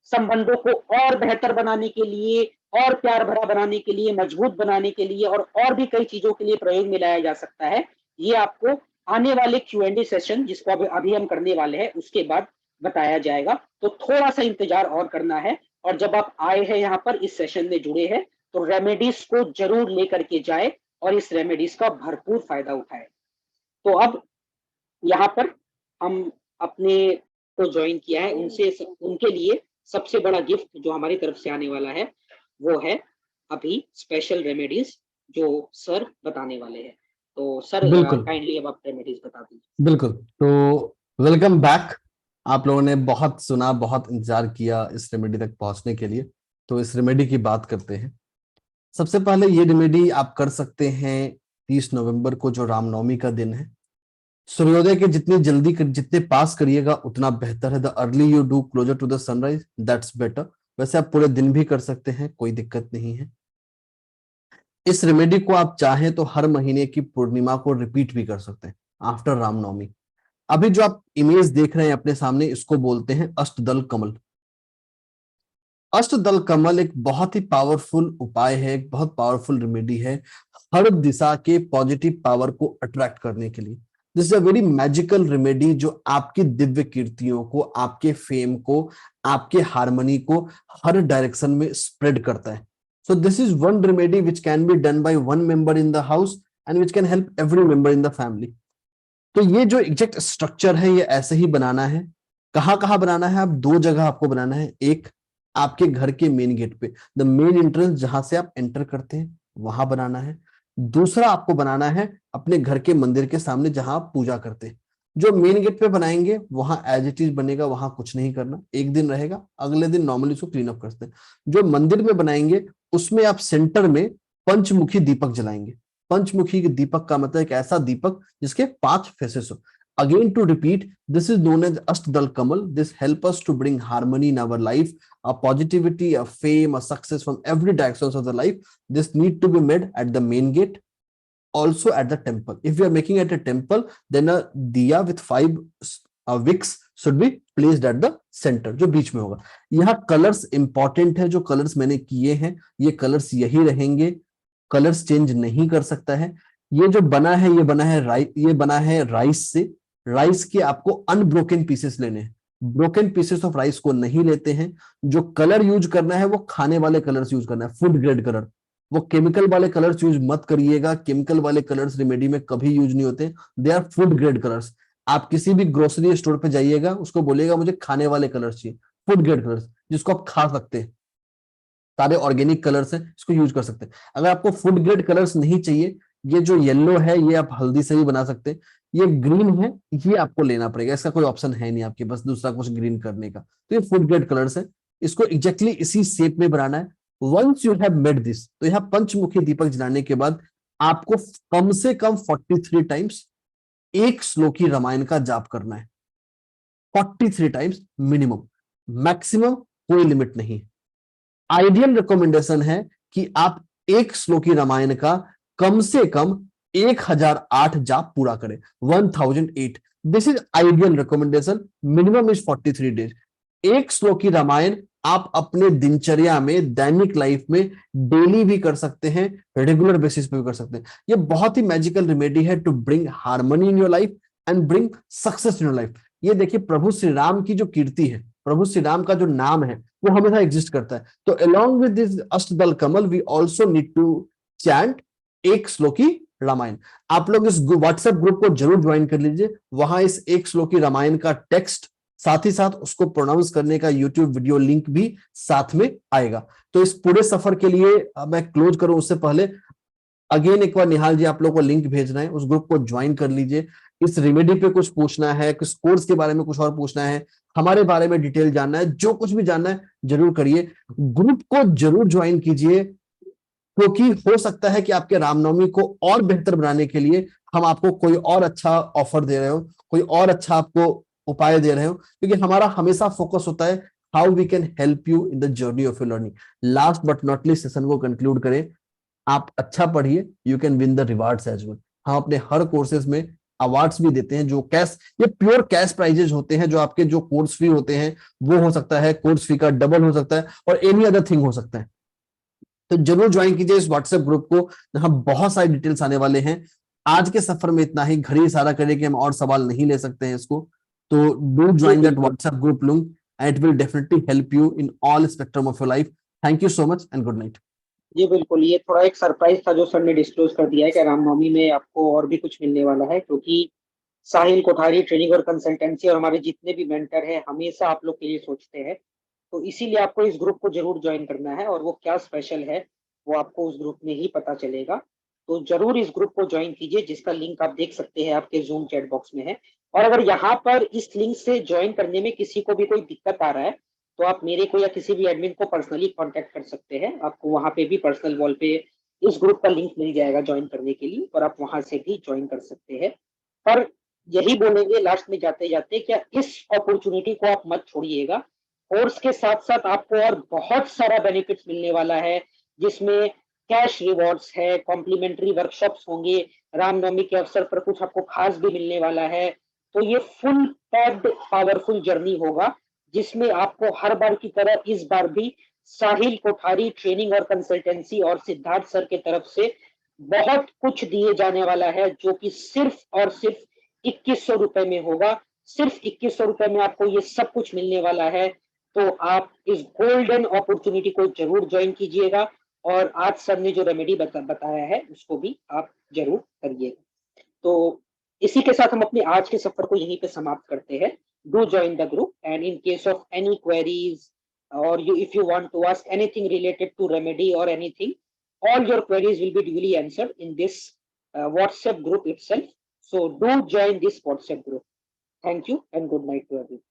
संबंधों को और बेहतर बनाने के लिए, और प्यार भरा बनाने के लिए, मजबूत बनाने के लिए और भी कई चीजों के लिए प्रयोग में लाया जा सकता है। ये आपको आने वाले Q&A सेशन जिसको अभी हम करने वाले हैं उसके बाद बताया जाएगा। तो थोड़ा सा इंतजार और करना है, और जब आप आए हैं यहाँ पर इस सेशन में जुड़े हैं तो रेमेडीज को जरूर लेकर के जाए और इस रेमेडीज का भरपूर फायदा उठाए। तो अब यहाँ पर हम अपने को ज्वाइन किया है, उनके लिए सबसे बड़ा गिफ्ट जो हमारी तरफ से आने वाला है वो है अभी स्पेशल रेमेडीज जो सर बताने वाले हैं। तो सर बिल्कुल काइंडली अब आप रेमेडीज बता दीजिए। बिल्कुल। तो वेलकम बैक। आप लोगों ने बहुत सुना, बहुत इंतजार किया इस रेमेडी तक पहुंचने के लिए। तो इस रेमेडी की बात करते हैं। सबसे पहले ये रेमेडी आप कर सकते हैं 30 नवंबर को, जो रामनवमी का दिन है। सूर्योदय के जितने पास करिएगा उतना बेहतर है। The early you do closer to the sunrise that's better. वैसे आप पूरे दिन भी कर सकते हैं, कोई दिक्कत नहीं है। इस रेमेडी को आप चाहें तो हर महीने की पूर्णिमा को रिपीट भी कर सकते हैं आफ्टर रामनवमी। अभी जो आप इमेज देख रहे हैं अपने सामने, इसको बोलते हैं अष्टदल कमल। अष्टदल कमल एक बहुत ही पावरफुल उपाय है, एक बहुत पावरफुल रेमेडी है हर दिशा के पॉजिटिव पावर को अट्रैक्ट करने के लिए। This is a very magical remedy जो आपकी दिव्य कीर्तियों को, आपके फेम को, आपके हार्मनी को हर डायरेक्शन में स्प्रेड करता है। So this is one remedy which can be done by one member in the house and which can help every member in the family. तो ये जो एग्जैक्ट स्ट्रक्चर है ये ऐसे ही बनाना है। कहाँ कहाँ बनाना है? आप 2 जगह आपको बनाना है। एक आपके घर के मेन गेट पे, द मेन एंट्रेंस जहां से आप एंटर करते हैं वहां बनाना है। दूसरा आपको बनाना है अपने घर के मंदिर के सामने जहां आप पूजा करते हैं। जो मेन गेट पे बनाएंगे वहां एज इट इज बनेगा, वहां कुछ नहीं करना। एक दिन रहेगा, अगले दिन नॉर्मली उसको क्लीन अप करते हैं। जो मंदिर में बनाएंगे उसमें आप सेंटर में पंचमुखी दीपक जलाएंगे। पंचमुखी दीपक का मतलब एक ऐसा दीपक जिसके 5 फेसेस हो। Again to repeat, this is known as Ashtadal Kamal. This help us to bring harmony in our life, a positivity, a fame, a success from every directions of the life. This need to be made at the main gate, also at the temple. If we are making at a temple, then a diya with 5 wicks should be placed at the center, जो बीच में होगा। यहाँ कलर्स इंपॉर्टेंट है, जो कलर्स मैंने किए हैं ये कलर्स यही रहेंगे, कलर्स चेंज नहीं कर सकता है। ये जो बना है ये बना है राइस से। राइस के आपको अनब्रोकन पीसेस लेने हैं, ब्रोकन पीसेस ऑफ राइस को नहीं लेते हैं। जो कलर यूज करना है वो खाने वाले कलर्स यूज करना है, फूड ग्रेड कलर। वो केमिकल वाले कलर्स यूज मत करिएगा, केमिकल वाले कलर्स रेमेडी में कभी यूज नहीं होते, they are food grade colours. आप किसी भी ग्रोसरी स्टोर पे जाइएगा, उसको बोलिएगा मुझे खाने वाले कलर्स चाहिए, फूड ग्रेड कलर्स जिसको आप खा सकते हैं। सारे ऑर्गेनिक कलर्स हैं, इसको यूज कर सकते हैं। अगर आपको फूड ग्रेड कलर्स नहीं चाहिए, ये जो येलो है ये आप हल्दी से भी बना सकते हैं, ये ग्रीन है ये आपको लेना पड़ेगा, इसका कोई ऑप्शन है नहीं आपके पास दूसरा कुछ ग्रीन करने का। तो ये फूड ग्रेड कलर्स है, इसको एग्जैक्टली इसी शेप में बनाना है। Once you have made this, तो यहाँ पंचमुखी दीपक जलाने के बाद आपको कम से कम 43 टाइम्स एक श्लोकी रामायण का जाप करना है। 43 टाइम्स मिनिमम, मैक्सिमम कोई लिमिट नहीं। आइडियल रिकमेंडेशन है कि आप एक श्लोकी रामायण का कम से कम 1008 जाप पूरा करें, 1008। This is ideal recommendation, minimum is 43 days. एक श्लोकी रामायण आप अपने दिनचर्या में, दैनिक लाइफ में डेली भी कर सकते हैं, रेगुलर बेसिस पे भी कर सकते हैं। ये बहुत ही मैजिकल रेमेडी है to bring harmony in your life and bring success in your life. ये देखिए प्रभु श्री राम की जो कीर्ति है, प्रभु श्री राम का जो नाम है वो हमेशा एग्जिस्ट करता है। तो along with this Ashtadal Kamal we also need to chant Ek Shloki Ramayan. आप लोग इस व्हाट्सएप ग्रुप को जरूर ज्वाइन कर लीजिए, वहां इस एक श्लोकी रामायण का टेक्स्ट साथ ही साथ उसको प्रोनाउंस करने का यूट्यूब वीडियो लिंक भी साथ में आएगा। तो इस पूरे सफर के लिए मैं क्लोज करूं उससे पहले अगेन एक बार निहाल जी आप लोग को लिंक भेजना है, उस ग्रुप को ज्वाइन कर लीजिए। इस रेमेडी पे कुछ पूछना है, किस कोर्स के बारे में कुछ और पूछना है, हमारे बारे में डिटेल जानना है, जो कुछ भी जानना है जरूर करिए, ग्रुप को जरूर ज्वाइन कीजिए। क्योंकि हो सकता है कि आपके रामनवमी को और बेहतर बनाने के लिए हम आपको कोई और अच्छा ऑफर दे रहे हो, कोई और अच्छा आपको उपाय दे रहे हो, क्योंकि हमारा हमेशा फोकस होता है how we can help you in the journey of your learning. Last but not least session को कंक्लूड करें, आप अच्छा पढ़िए, you can win the rewards as well. हम अपने हर कोर्सेज में अवार्ड्स भी देते हैं, जो कैश, ये प्योर कैश प्राइजेज होते हैं। जो आपके जो कोर्स फी होते हैं वो हो सकता है कोर्स फी का डबल हो सकता है और एनी अदर थिंग हो सकता है। तो जरूर ज्वाइन कीजिए इस व्हाट्सएप ग्रुप को, जहां बहुत सारे डिटेल्स आने वाले हैं। आज के सफर में इतना ही, घर ही इशारा करे कि हम और सवाल नहीं ले सकते हैं इसको। तो डू जी ज्वाइन दैट बिल्कुल। WhatsApp group link and it will definitely help you in all spectrum of your life. Thank you so much and good night. जी बिल्कुल, ये थोड़ा एक सरप्राइज था जो सर ने डिस्क्लोज कर दिया है कि रामनवमी में आपको और भी कुछ मिलने वाला है, क्योंकि साहिल कोठारी ट्रेनिंग और कंसल्टेंसी और हमारे जितने भी मेंटर हैं हमेशा आप लोग के लिए सोचते हैं। तो इसीलिए आपको इस ग्रुप को जरूर ज्वाइन करना है, और वो क्या स्पेशल है वो आपको उस ग्रुप में ही पता चलेगा। तो जरूर इस ग्रुप को ज्वाइन कीजिए, जिसका लिंक आप देख सकते हैं आपके जूम चैट बॉक्स में है। और अगर यहाँ पर इस लिंक से ज्वाइन करने में किसी को भी कोई दिक्कत आ रहा है तो आप मेरे को या किसी भी एडमिन को पर्सनली कांटेक्ट कर सकते हैं। आपको वहां पे भी पर्सनल वॉल पे इस ग्रुप का लिंक मिल जाएगा ज्वाइन करने के लिए, और आप वहां से भी ज्वाइन कर सकते हैं। पर यही बोलेंगे लास्ट में जाते जाते, क्या इस अपॉर्चुनिटी को आप मत छोड़िएगा। कोर्स के साथ साथ आपको और बहुत सारा बेनिफिट्स मिलने वाला है, जिसमें कैश रिवॉर्ड्स है, कॉम्प्लीमेंट्री वर्कशॉप्स होंगे, रामनवमी के अवसर पर कुछ आपको खास भी मिलने वाला है। तो ये फुल पैक्ड पावरफुल जर्नी होगा, जिसमें आपको हर बार की तरह इस बार भी साहिल कोठारी ट्रेनिंग और कंसल्टेंसी और सिद्धार्थ सर के तरफ से बहुत कुछ दिए जाने वाला है, जो कि सिर्फ और सिर्फ 2100 रुपए में होगा। सिर्फ 2100 रुपए में आपको ये सब कुछ मिलने वाला है। तो आप इस गोल्डन अपॉर्चुनिटी को जरूर ज्वाइन कीजिएगा, और आज सर ने जो रेमेडी बताया है उसको भी आप जरूर करिएगा। तो इसी के साथ हम अपने आज के सफर को यहीं पे समाप्त करते हैं। Do join the group, and in case of any queries और you if you want to ask anything related to remedy or anything, all your queries will be duly answered in this WhatsApp group itself. So do join this WhatsApp group. Thank you and good night to everyone.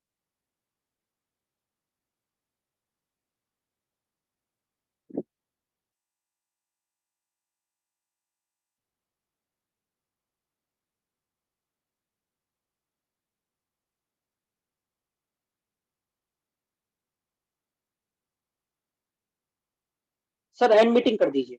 Sir and meeting कर दीजिए।